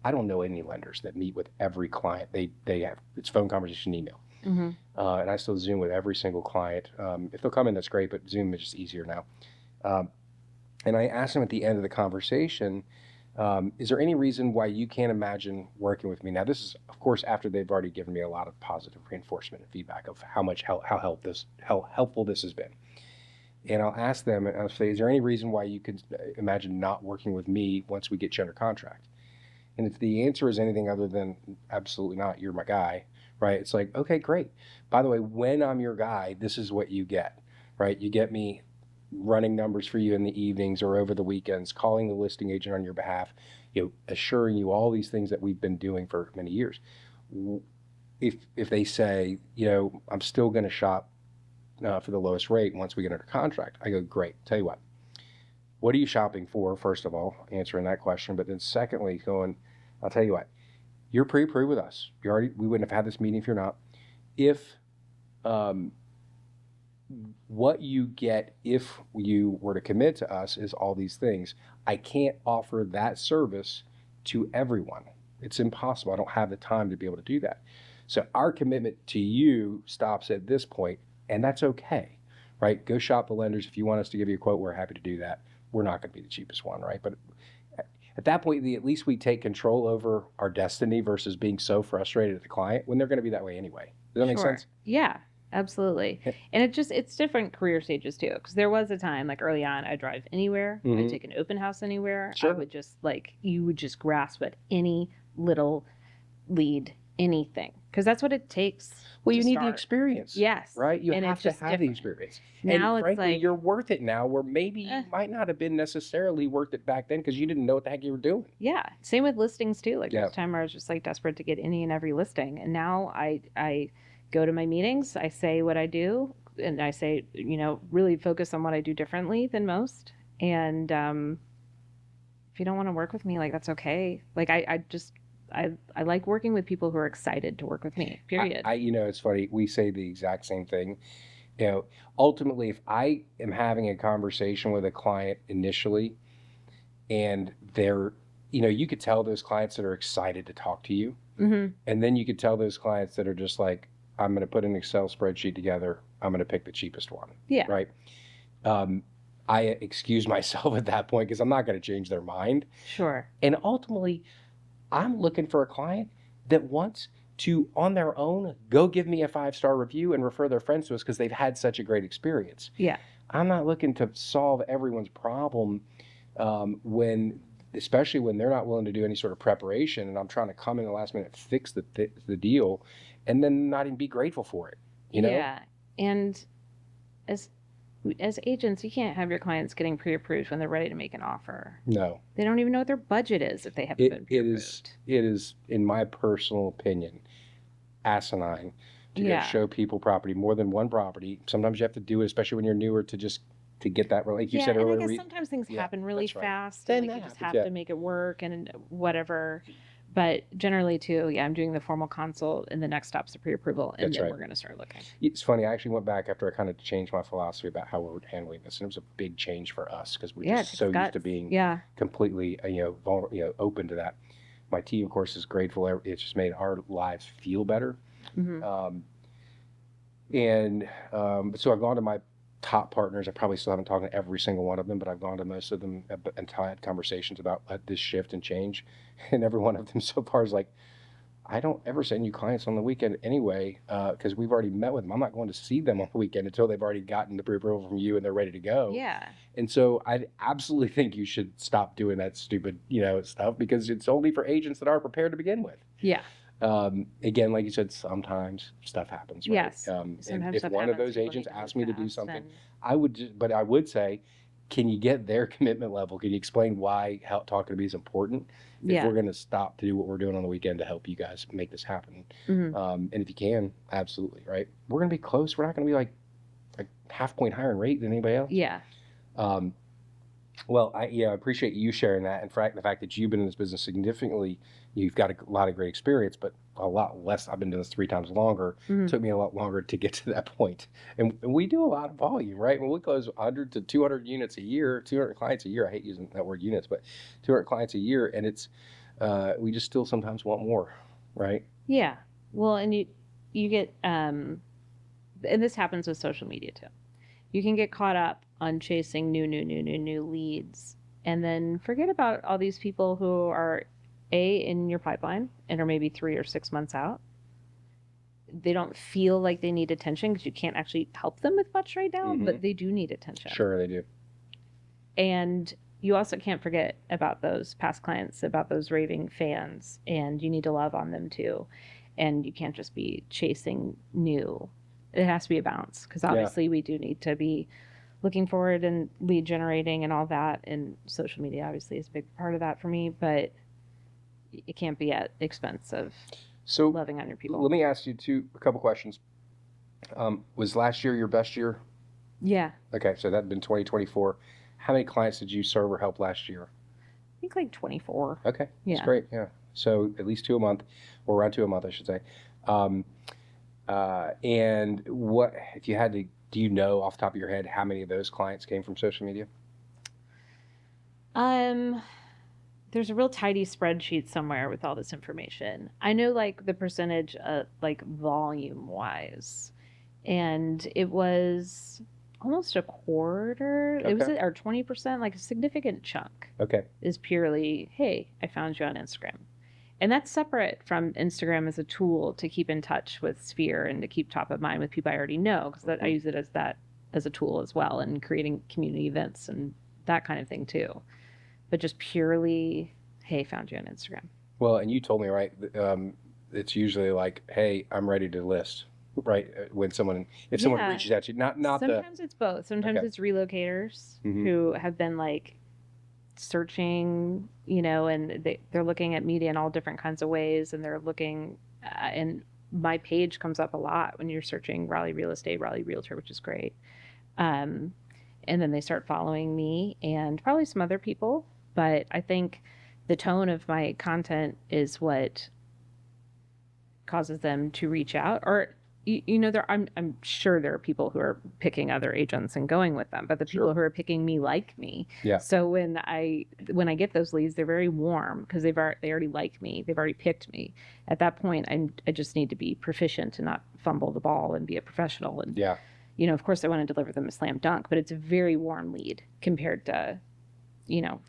Speaker 1: I don't know any lenders that meet with every client. They have, it's phone conversation, email.
Speaker 2: Mm-hmm.
Speaker 1: And I still Zoom with every single client. If they'll come in, that's great, but Zoom is just easier now. And I asked them at the end of the conversation, is there any reason why you can't imagine working with me? Now, this is, of course, after they've already given me a lot of positive reinforcement and feedback of how helpful this has been. And I'll ask them, and I'll say, is there any reason why you could imagine not working with me once we get you under contract? And if the answer is anything other than absolutely not, you're my guy, right? It's like, okay, great. By the way, when I'm your guy, this is what you get, right? You get me running numbers for you in the evenings or over the weekends, calling the listing agent on your behalf, assuring you all these things that we've been doing for many years. If they say, I'm still going to shop for the lowest rate once we get under contract, I go, great. Tell you what are you shopping for? First of all, answering that question, but then secondly, I'll tell you what, you're pre-approved with us. We wouldn't have had this meeting if you're not. If what you get if you were to commit to us is all these things, I can't offer that service to everyone. It's impossible. I don't have the time to be able to do that. So our commitment to you stops at this point, and that's okay, right? Go shop the lenders. If you want us to give you a quote, we're happy to do that. We're not going to be the cheapest one, right? But at that point, at least we take control over our destiny versus being so frustrated at the client when they're going to be that way anyway. Does that make sense?
Speaker 2: Yeah. Absolutely. And it's different career stages too. Because there was a time, like early on, I'd drive anywhere, I'd take an open house anywhere. I
Speaker 1: Sure.
Speaker 2: would just like, you would just grasp at any little lead, anything. Because that's what it takes
Speaker 1: Well,
Speaker 2: to
Speaker 1: you need the
Speaker 2: start.
Speaker 1: experience.
Speaker 2: Yes.
Speaker 1: Right? You
Speaker 2: And
Speaker 1: have
Speaker 2: it's
Speaker 1: to
Speaker 2: just
Speaker 1: have the
Speaker 2: different.
Speaker 1: experience.
Speaker 2: Now
Speaker 1: And
Speaker 2: it's
Speaker 1: frankly,
Speaker 2: like,
Speaker 1: you're worth it now, where maybe you
Speaker 2: eh,
Speaker 1: might not have been necessarily worth it back then because you didn't know what the heck you were doing.
Speaker 2: yeah. Same with listings too. Like
Speaker 1: Yeah.
Speaker 2: there's a time where I was just like desperate to get any and every listing. And now I go to my meetings, I say what I do, and I say, really focus on what I do differently than most. And if you don't want to work with me, like that's okay. Like I like working with people who are excited to work with me. Period.
Speaker 1: It's funny. We say the exact same thing. Ultimately, if I am having a conversation with a client initially and they're, you could tell those clients that are excited to talk to you.
Speaker 2: Mm-hmm.
Speaker 1: And then you could tell those clients that are just like, I'm going to put an Excel spreadsheet together. I'm going to pick the cheapest one.
Speaker 2: Yeah.
Speaker 1: Right. I excuse myself at that point because I'm not going to change their mind.
Speaker 2: Sure.
Speaker 1: And ultimately, I'm looking for a client that wants to, on their own, go give me a 5-star review and refer their friends to us because they've had such a great experience.
Speaker 2: Yeah.
Speaker 1: I'm not looking to solve everyone's problem especially when they're not willing to do any sort of preparation, and I'm trying to come in the last minute, fix the deal, and then not even be grateful for it.
Speaker 2: Yeah. And as agents, you can't have your clients getting pre-approved when they're ready to make an offer.
Speaker 1: No.
Speaker 2: They don't even know what their budget is if they haven't been pre-approved.
Speaker 1: It is, in my personal opinion, asinine to go show people property, more than one property. Sometimes you have to do it, especially when you're newer, to get that, like you said
Speaker 2: and
Speaker 1: earlier.
Speaker 2: I guess sometimes things happen really fast,
Speaker 1: Then
Speaker 2: and like
Speaker 1: that
Speaker 2: you just
Speaker 1: happens,
Speaker 2: have to make it work and whatever. But generally, too, I'm doing the formal consult, and the next stop's the pre-approval, and
Speaker 1: That's
Speaker 2: then
Speaker 1: right.
Speaker 2: we're going to start looking.
Speaker 1: It's funny. I actually went back after I kind of changed my philosophy about how we're handling this, and it was a big change for us because we're just so used to being completely, open to that. My team, of course, is grateful. It's just made our lives feel better.
Speaker 2: Mm-hmm.
Speaker 1: So I've gone to my top partners. I probably still haven't talked to every single one of them, but I've gone to most of them and had conversations about this shift and change. And every one of them so far is like, I don't ever send you clients on the weekend anyway, because we've already met with them. I'm not going to see them on the weekend until they've already gotten the pre-approval from you and they're ready to go.
Speaker 2: Yeah.
Speaker 1: And so I absolutely think you should stop doing that stupid, stuff, because it's only for agents that are prepared to begin with.
Speaker 2: Yeah.
Speaker 1: Again, like you said, sometimes stuff happens, right?
Speaker 2: Yes.
Speaker 1: And
Speaker 2: Sometimes
Speaker 1: if
Speaker 2: stuff
Speaker 1: one of
Speaker 2: happens,
Speaker 1: those
Speaker 2: people
Speaker 1: agents
Speaker 2: need to
Speaker 1: asked
Speaker 2: move
Speaker 1: me to do
Speaker 2: fast,
Speaker 1: something,
Speaker 2: and
Speaker 1: but I would say, can you get their commitment level? Can you explain why talking to me is important? If we're going to stop to do what we're doing on the weekend to help you guys make this happen.
Speaker 2: Mm-hmm.
Speaker 1: And if you can, absolutely, right? We're going to be close. We're not going to be like half point higher in rate than anybody else.
Speaker 2: Yeah.
Speaker 1: Well, I appreciate you sharing that, and the fact that you've been in this business significantly. You've got a lot of great experience, but a lot less. I've been doing this 3 times longer.
Speaker 2: Mm-hmm.
Speaker 1: It took me a lot longer to get to that point. And we do a lot of volume, right? When we close 100 to 200 units a year, 200 clients a year. I hate using that word units, but 200 clients a year, and it's we just still sometimes want more, right?
Speaker 2: Yeah. Well, and you get and this happens with social media too. You can get caught up on chasing new leads, and then forget about all these people who are in your pipeline and are maybe 3 or 6 months out. They don't feel like they need attention because you can't actually help them with much right now, but they do need attention.
Speaker 1: Sure, they do.
Speaker 2: And you also can't forget about those past clients, about those raving fans, and you need to love on them too. And you can't just be chasing new. It has to be a balance, because obviously we do need to be looking forward and lead generating and all that. And social media obviously is a big part of that for me, but it can't be at the expense of loving on your people.
Speaker 1: Let me ask you a couple questions. Was last year your best year?
Speaker 2: Yeah.
Speaker 1: Okay, so that'd been 2024. How many clients did you serve or help last year?
Speaker 2: I think like 24.
Speaker 1: Okay, that's great. Yeah, so at least 2 a month, or around 2 a month, I should say. And what, if you had to, do you know off the top of your head how many of those clients came from social media?
Speaker 2: There's a real tidy spreadsheet somewhere with all this information. I know like the percentage, like volume wise, and it was almost a quarter. It was or 20%, like a significant chunk.
Speaker 1: Okay.
Speaker 2: Is purely, hey, I found you on Instagram. And that's separate from Instagram as a tool to keep in touch with Sphere and to keep top of mind with people I already know, because I use it as a tool as well, and creating community events and that kind of thing too. But just purely, hey, found you on Instagram.
Speaker 1: Well, and you told me, right, it's usually like, hey, I'm ready to list, right? When if someone
Speaker 2: Yeah.
Speaker 1: reaches out to you, not the,
Speaker 2: Sometimes it's both. Sometimes
Speaker 1: okay.
Speaker 2: it's relocators
Speaker 1: Hmm.
Speaker 2: who have been like searching, and they're looking at media in all different kinds of ways, and they're looking, and my page comes up a lot when you're searching Raleigh real estate, Raleigh realtor, which is great. Um, and then they start following me and probably some other people. But I think the tone of my content is what causes them to reach out. Or I'm sure there are people who are picking other agents and going with them, but the people
Speaker 1: Sure.
Speaker 2: who are picking me like me.
Speaker 1: Yeah.
Speaker 2: So when I get those leads, they're very warm because they already like me, they've already picked me. At that point, I just need to be proficient and not fumble the ball and be a professional. And
Speaker 1: Yeah.
Speaker 2: of course, I want to deliver them a slam dunk, but it's a very warm lead compared to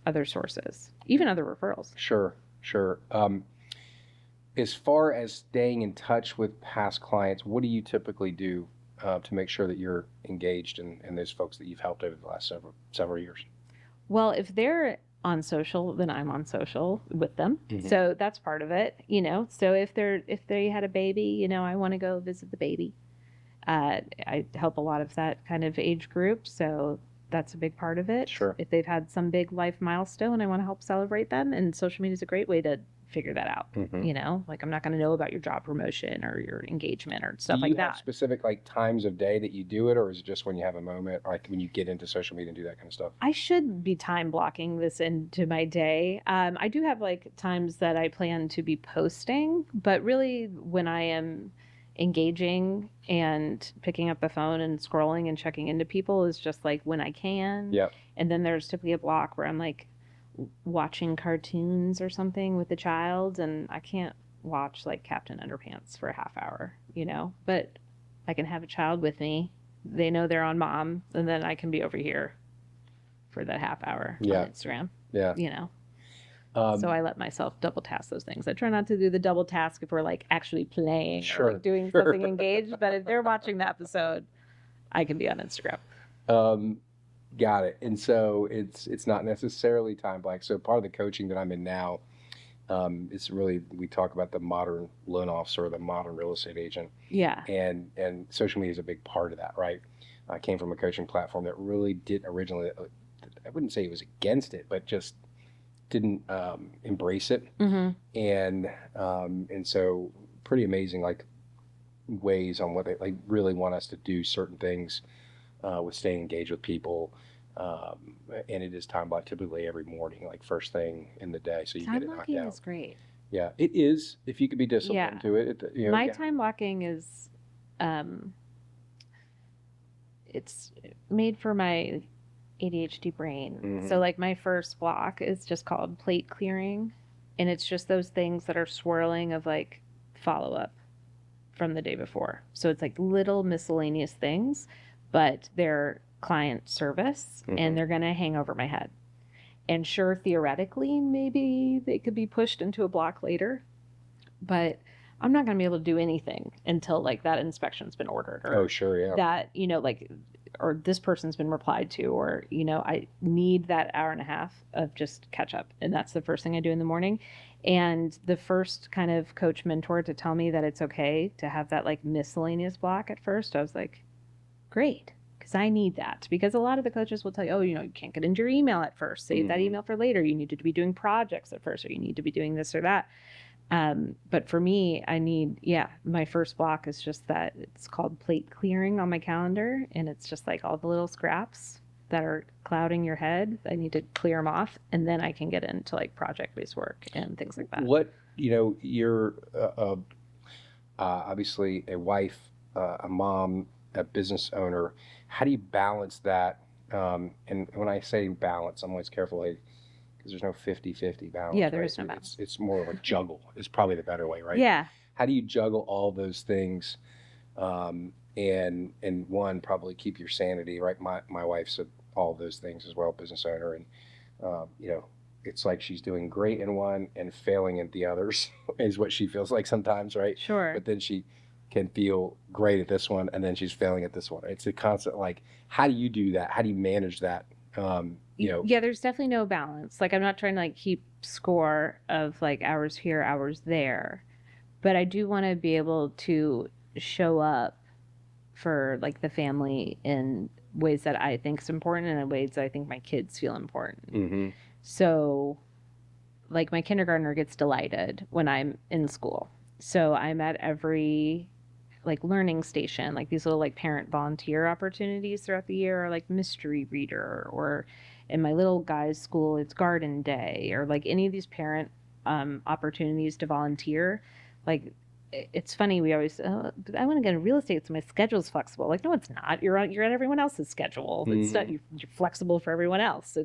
Speaker 2: other sources, even other referrals.
Speaker 1: Sure. Sure. As far as staying in touch with past clients, what do you typically do to make sure that you're engaged in those folks that you've helped over the last several years?
Speaker 2: Well, if they're on social, then I'm on social with them.
Speaker 1: Mhm.
Speaker 2: So that's part of it, So if they had a baby, I want to go visit the baby. I help a lot of that kind of age group, so that's a big part of it.
Speaker 1: Sure.
Speaker 2: If they've had some big life milestone, I want to help celebrate them, and social media is a great way to figure that out.
Speaker 1: Mhm.
Speaker 2: Like I'm not going to know about your job promotion or your engagement or
Speaker 1: Do
Speaker 2: stuff
Speaker 1: you
Speaker 2: like
Speaker 1: have
Speaker 2: that.
Speaker 1: specific like times of day that you do it, or is it just when you have a moment, or like when you get into social media and do that kind of stuff?
Speaker 2: I should be time blocking this into my day. I do have like times that I plan to be posting, but really when I am engaging and picking up the phone and scrolling and checking into people is just like when I can.
Speaker 1: Yep.
Speaker 2: And then there's typically a block where I'm like watching cartoons or something with the child, and I can't watch like Captain Underpants for a half hour, But I can have a child with me. They know they're on mom, and then I can be over here for that half hour on
Speaker 1: Yeah.
Speaker 2: Instagram,
Speaker 1: Yeah.
Speaker 2: So I let myself double task those things. I try not to do the double task if we're like actually playing or
Speaker 1: Sure.
Speaker 2: like doing
Speaker 1: Sure.
Speaker 2: something engaged, but if they're watching the episode, I can be on Instagram.
Speaker 1: Um, got it. And so it's not necessarily time blank. So part of the coaching that I'm in now, it's really we talk about the modern loan officer or the modern real estate agent,
Speaker 2: Yeah.
Speaker 1: and social media is a big part of that, right? I came from a coaching platform that really didn't originally. I wouldn't say it was against it, but just didn't embrace it,
Speaker 2: Mm-hmm.
Speaker 1: and so pretty amazing like ways on what they like really want us to do certain things with staying engaged with people. And it is time block typically every morning, like first thing in the day, so you get
Speaker 2: Time
Speaker 1: it knocked
Speaker 2: blocking
Speaker 1: out.
Speaker 2: is great.
Speaker 1: Yeah, it is. If you could be
Speaker 2: Yeah.
Speaker 1: disciplined to it,
Speaker 2: My
Speaker 1: yeah.
Speaker 2: time blocking is um it's made for my ADHD brain.
Speaker 1: Mhm.
Speaker 2: So like my first block is just called plate clearing, and it's just those things that are swirling of like follow up from the day before. So it's like little miscellaneous things, but they're client service
Speaker 1: Mhm.
Speaker 2: and they're going to hang over my head. And sure, theoretically, maybe they could be pushed into a block later, but I'm not going to be able to do anything until like that inspection's been ordered or
Speaker 1: Oh, sure, yeah.
Speaker 2: that, like, or this person's been replied to, or, I need that hour and a half of just catch up. And that's the first thing I do in the morning. And the first kind of coach mentor to tell me that it's okay to have that like miscellaneous block at first, I was like, great. Because I need that. Because a lot of the coaches will tell you, oh, you can't get into your email at first. Save that email for later. You need to be doing projects at first, or you need to be doing this or that. But for me, I need, my first block is just that it's called plate clearing on my calendar. And it's just like all the little scraps that are clouding your head. I need to clear them off. And then I can get into like project based work and things like that.
Speaker 1: What, you're obviously a wife, a mom, a business owner. How do you balance that? And when I say balance, I'm always careful because there's no 50-50 balance.
Speaker 2: Yeah, there
Speaker 1: right?
Speaker 2: is no balance.
Speaker 1: It's more of a juggle is probably the better way, right?
Speaker 2: Yeah.
Speaker 1: How do you juggle all those things? And one, probably keep your sanity, right? My wife's all those things as well, business owner, and, it's like she's doing great in one and failing at the others is what she feels like sometimes, right?
Speaker 2: Sure.
Speaker 1: But then she can feel great at this one and then she's failing at this one. It's a constant, like, how do you do that? How do you manage that?
Speaker 2: Yeah, there's definitely no balance. Like I'm not trying to like keep score of like hours here, hours there, but I do want to be able to show up for like the family in ways that I think is important and in ways that I think my kids feel important.
Speaker 1: Mm-hmm.
Speaker 2: So like my kindergartner gets delighted when I'm in school. So I'm at every like learning station, like these little like parent volunteer opportunities throughout the year, or like mystery reader, or in my little guy's school, it's garden day, or like any of these parent opportunities to volunteer. Like it's funny, we always, oh, I want to get into real estate so my schedule's flexible. Like, no, it's not. You're at everyone else's schedule. It's not, you're flexible for everyone else.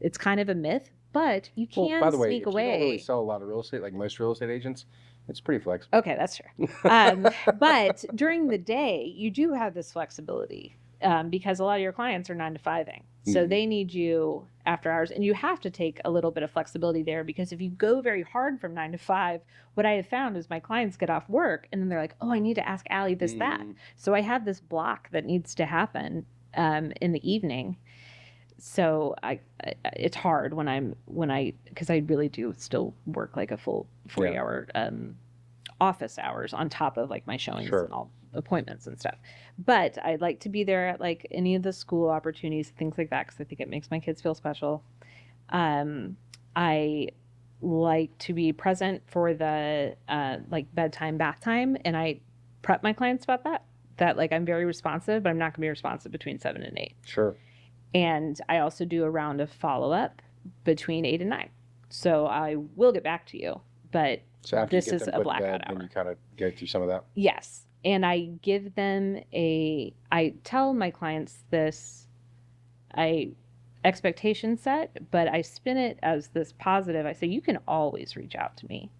Speaker 2: It's kind of a myth, but you
Speaker 1: Well,
Speaker 2: can
Speaker 1: by the way,
Speaker 2: sneak
Speaker 1: if you don't really
Speaker 2: away.
Speaker 1: sell a lot of real estate, like most real estate agents, it's pretty flexible.
Speaker 2: Okay, that's true. But during the day, you do have this flexibility because a lot of your clients are 9 to 5ing. So they need you after hours. And you have to take a little bit of flexibility there because if you go very hard from 9 to 5, what I have found is my clients get off work and then they're like, oh, I need to ask Allie this, that. So I have this block that needs to happen in the evening. So it's hard because I really do still work like a full 40-hour office hours on top of like my showings
Speaker 1: Sure.
Speaker 2: and all appointments and stuff. But I'd like to be there at like any of the school opportunities, things like that, because I think it makes my kids feel special. I like to be present for the like bedtime, bath time, and I prep my clients about that. That like I'm very responsive, but I'm not going to be responsive between 7 and 8.
Speaker 1: Sure.
Speaker 2: And I also do a round of follow-up between 8 and 9. So I will get back to you, but
Speaker 1: So after
Speaker 2: this
Speaker 1: you get
Speaker 2: is
Speaker 1: them
Speaker 2: a
Speaker 1: put to
Speaker 2: blackout
Speaker 1: bed,
Speaker 2: hour.
Speaker 1: then you kind of go through some of that.
Speaker 2: Yes. And I give them I tell my clients this, expectation set, but I spin it as this positive. I say, you can always reach out to me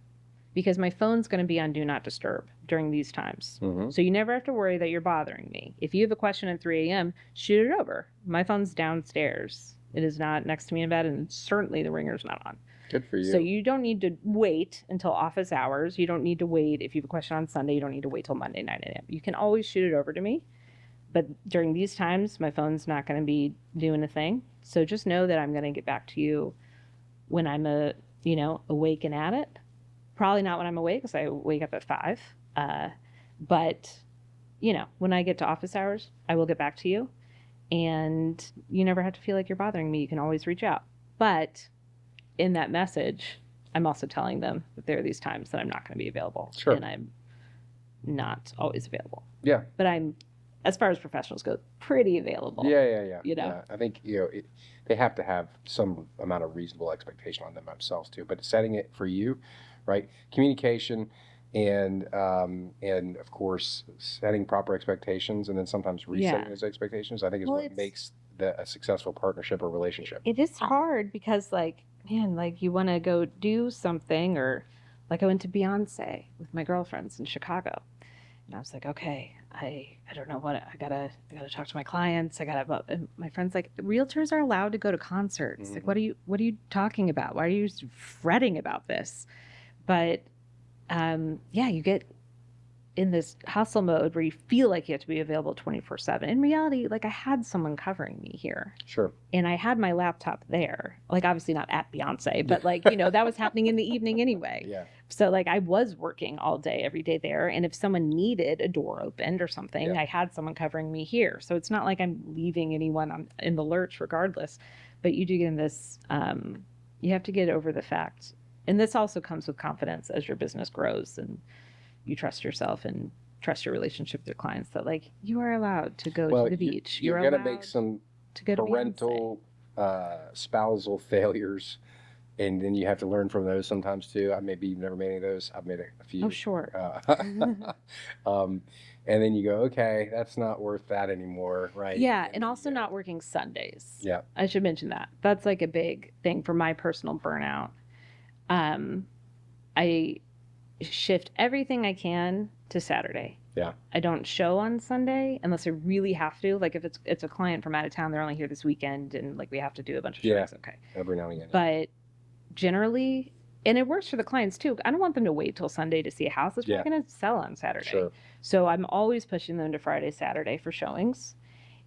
Speaker 2: because my phone's going to be on do not disturb during these times.
Speaker 1: Mm-hmm.
Speaker 2: So you never have to worry that you're bothering me. If you have a question at 3 a.m., shoot it over. My phone's downstairs. It is not next to me in bed, and certainly the ringer's not on.
Speaker 1: Good for you.
Speaker 2: So you don't need to wait until office hours. You don't need to wait if you have a question on Sunday. You don't need to wait till Monday 9 a.m. You can always shoot it over to me. But during these times, my phone's not going to be doing a thing. So just know that I'm going to get back to you when I'm awake and at it. Probably not when I'm awake because I wake up at 5. But, when I get to office hours, I will get back to you. And you never have to feel like you're bothering me. You can always reach out. But in that message, I'm also telling them that there are these times that I'm not going to be available.
Speaker 1: Sure.
Speaker 2: And I'm not always available.
Speaker 1: Yeah.
Speaker 2: But I'm, as far as professionals go, pretty available.
Speaker 1: Yeah.
Speaker 2: Yeah.
Speaker 1: I think, they have to have some amount of reasonable expectation on themselves too. But setting it for you, right? Communication and of course setting proper expectations and then sometimes resetting those expectations, I think is what makes a successful partnership or relationship.
Speaker 2: It is hard because like, man, like you want to go do something, or like I went to Beyonce with my girlfriends in Chicago. And I was like, okay, I don't know what I gotta talk to my clients. And my friend's like, realtors are allowed to go to concerts.
Speaker 1: Mm-hmm.
Speaker 2: Like, what are you talking about? Why are you fretting about this? But you get in this hustle mode where you feel like you have to be available 24/7. In reality, like I had someone covering me here.
Speaker 1: Sure.
Speaker 2: And I had my laptop there. Like obviously not at Beyonce, but like, that was happening in the evening anyway.
Speaker 1: Yeah.
Speaker 2: So like I was working all day, every day there. And if someone needed a door opened or something, I had someone covering me here. So it's not like I'm leaving anyone in the lurch regardless. But you do get in this, you have to get over the fact. And this also comes with confidence as your business grows and you trust yourself and trust your relationship with your clients that like you are allowed to go to the beach.
Speaker 1: You're going to make some
Speaker 2: to go to
Speaker 1: parental, spousal failures, and then you have to learn from those sometimes too. Maybe you've never made any of those. I've made a few.
Speaker 2: Oh, sure.
Speaker 1: And then you go, okay, that's not worth that anymore, right?
Speaker 2: Yeah, and also not working Sundays.
Speaker 1: Yeah.
Speaker 2: I should mention that. That's like a big thing for my personal burnout. I shift everything I can to Saturday.
Speaker 1: Yeah.
Speaker 2: I don't show on Sunday unless I really have to. Like if it's a client from out of town, they're only here this weekend, and like we have to do a bunch of
Speaker 1: Yeah.
Speaker 2: showings. Okay,
Speaker 1: Every now and again.
Speaker 2: but generally, and it works for the clients too. I don't want them to wait till Sunday to see a house that's
Speaker 1: Yeah.
Speaker 2: probably going to sell on Saturday.
Speaker 1: Sure.
Speaker 2: So I'm always pushing them to Friday, Saturday for showings.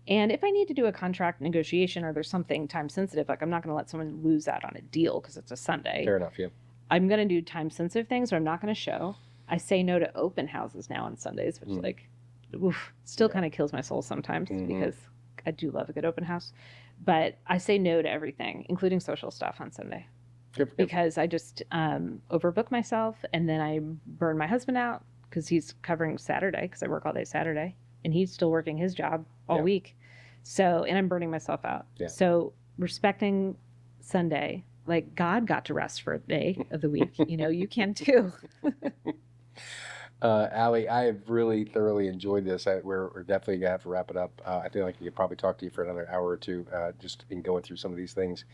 Speaker 2: And if I need to do a contract negotiation or there's something time sensitive, like I'm not going to let someone lose out on a deal because it's a Sunday.
Speaker 1: Fair enough. Yeah.
Speaker 2: I'm going to do time sensitive things, or I'm not going to show. I say no to open houses now on Sundays, which like, oof, still kind of kills my soul sometimes because I do love a good open house. But I say no to everything, including social stuff on Sunday.
Speaker 1: Good.
Speaker 2: Because I just overbook myself, and then I burn my husband out because he's covering Saturday because I work all day Saturday, and he's still working his job all week. So, and I'm burning myself out.
Speaker 1: Yeah.
Speaker 2: So respecting Sunday, like God got to rest for a day of the week. You can too.
Speaker 1: Allie, I have really thoroughly enjoyed this. We're definitely gonna have to wrap it up. I feel like I could probably talk to you for another hour or two, just in going through some of these things.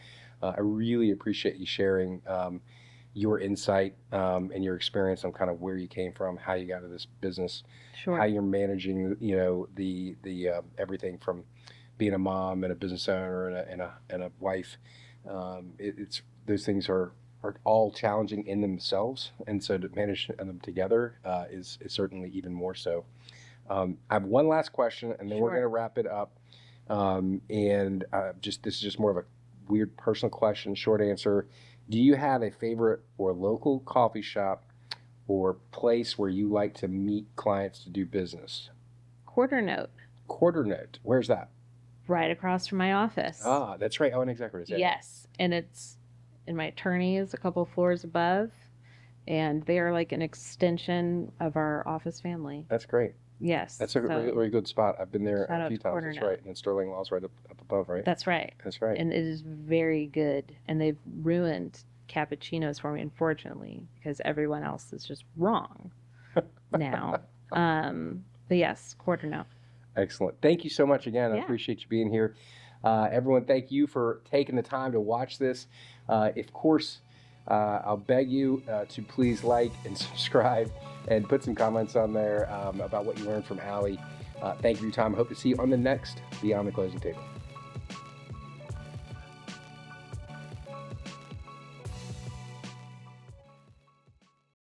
Speaker 1: I really appreciate you sharing your insight and your experience on kind of where you came from, how you got into this business,
Speaker 2: Sure.
Speaker 1: how you're managing, the everything from being a mom and a business owner and a wife. It's those things are all challenging in themselves, and so to manage them together is certainly even more so. I have one last question, and then we're
Speaker 2: Sure.
Speaker 1: going to wrap it up. This is just more of a weird personal question, short answer. Do you have a favorite or local coffee shop or place where you like to meet clients to do business?
Speaker 2: Quarter Note,
Speaker 1: Quarter Note. Where's that?
Speaker 2: right across from my office.
Speaker 1: Ah, that's right. Oh, and exactly what it is.
Speaker 2: Yes, and my attorney is a couple floors above, and they are like an extension of our office family.
Speaker 1: That's great.
Speaker 2: Yes,
Speaker 1: That's a really good spot. I've been there
Speaker 2: shout
Speaker 1: a
Speaker 2: out
Speaker 1: few
Speaker 2: to
Speaker 1: times.
Speaker 2: Corner
Speaker 1: That's
Speaker 2: Note.
Speaker 1: right. And Sterling Law's right up above, right?
Speaker 2: That's right.
Speaker 1: That's right.
Speaker 2: And it is very good. And they've ruined cappuccinos for me, unfortunately, because everyone else is just wrong now. But yes, Quarter Note.
Speaker 1: Excellent. Thank you so much again. I
Speaker 2: Yeah.
Speaker 1: appreciate you being here. Everyone, thank you for taking the time to watch this. Of course, I'll beg you to please like and subscribe and put some comments on there about what you learned from Allie. Thank you for your time. I hope to see you on the next Beyond the Closing Table.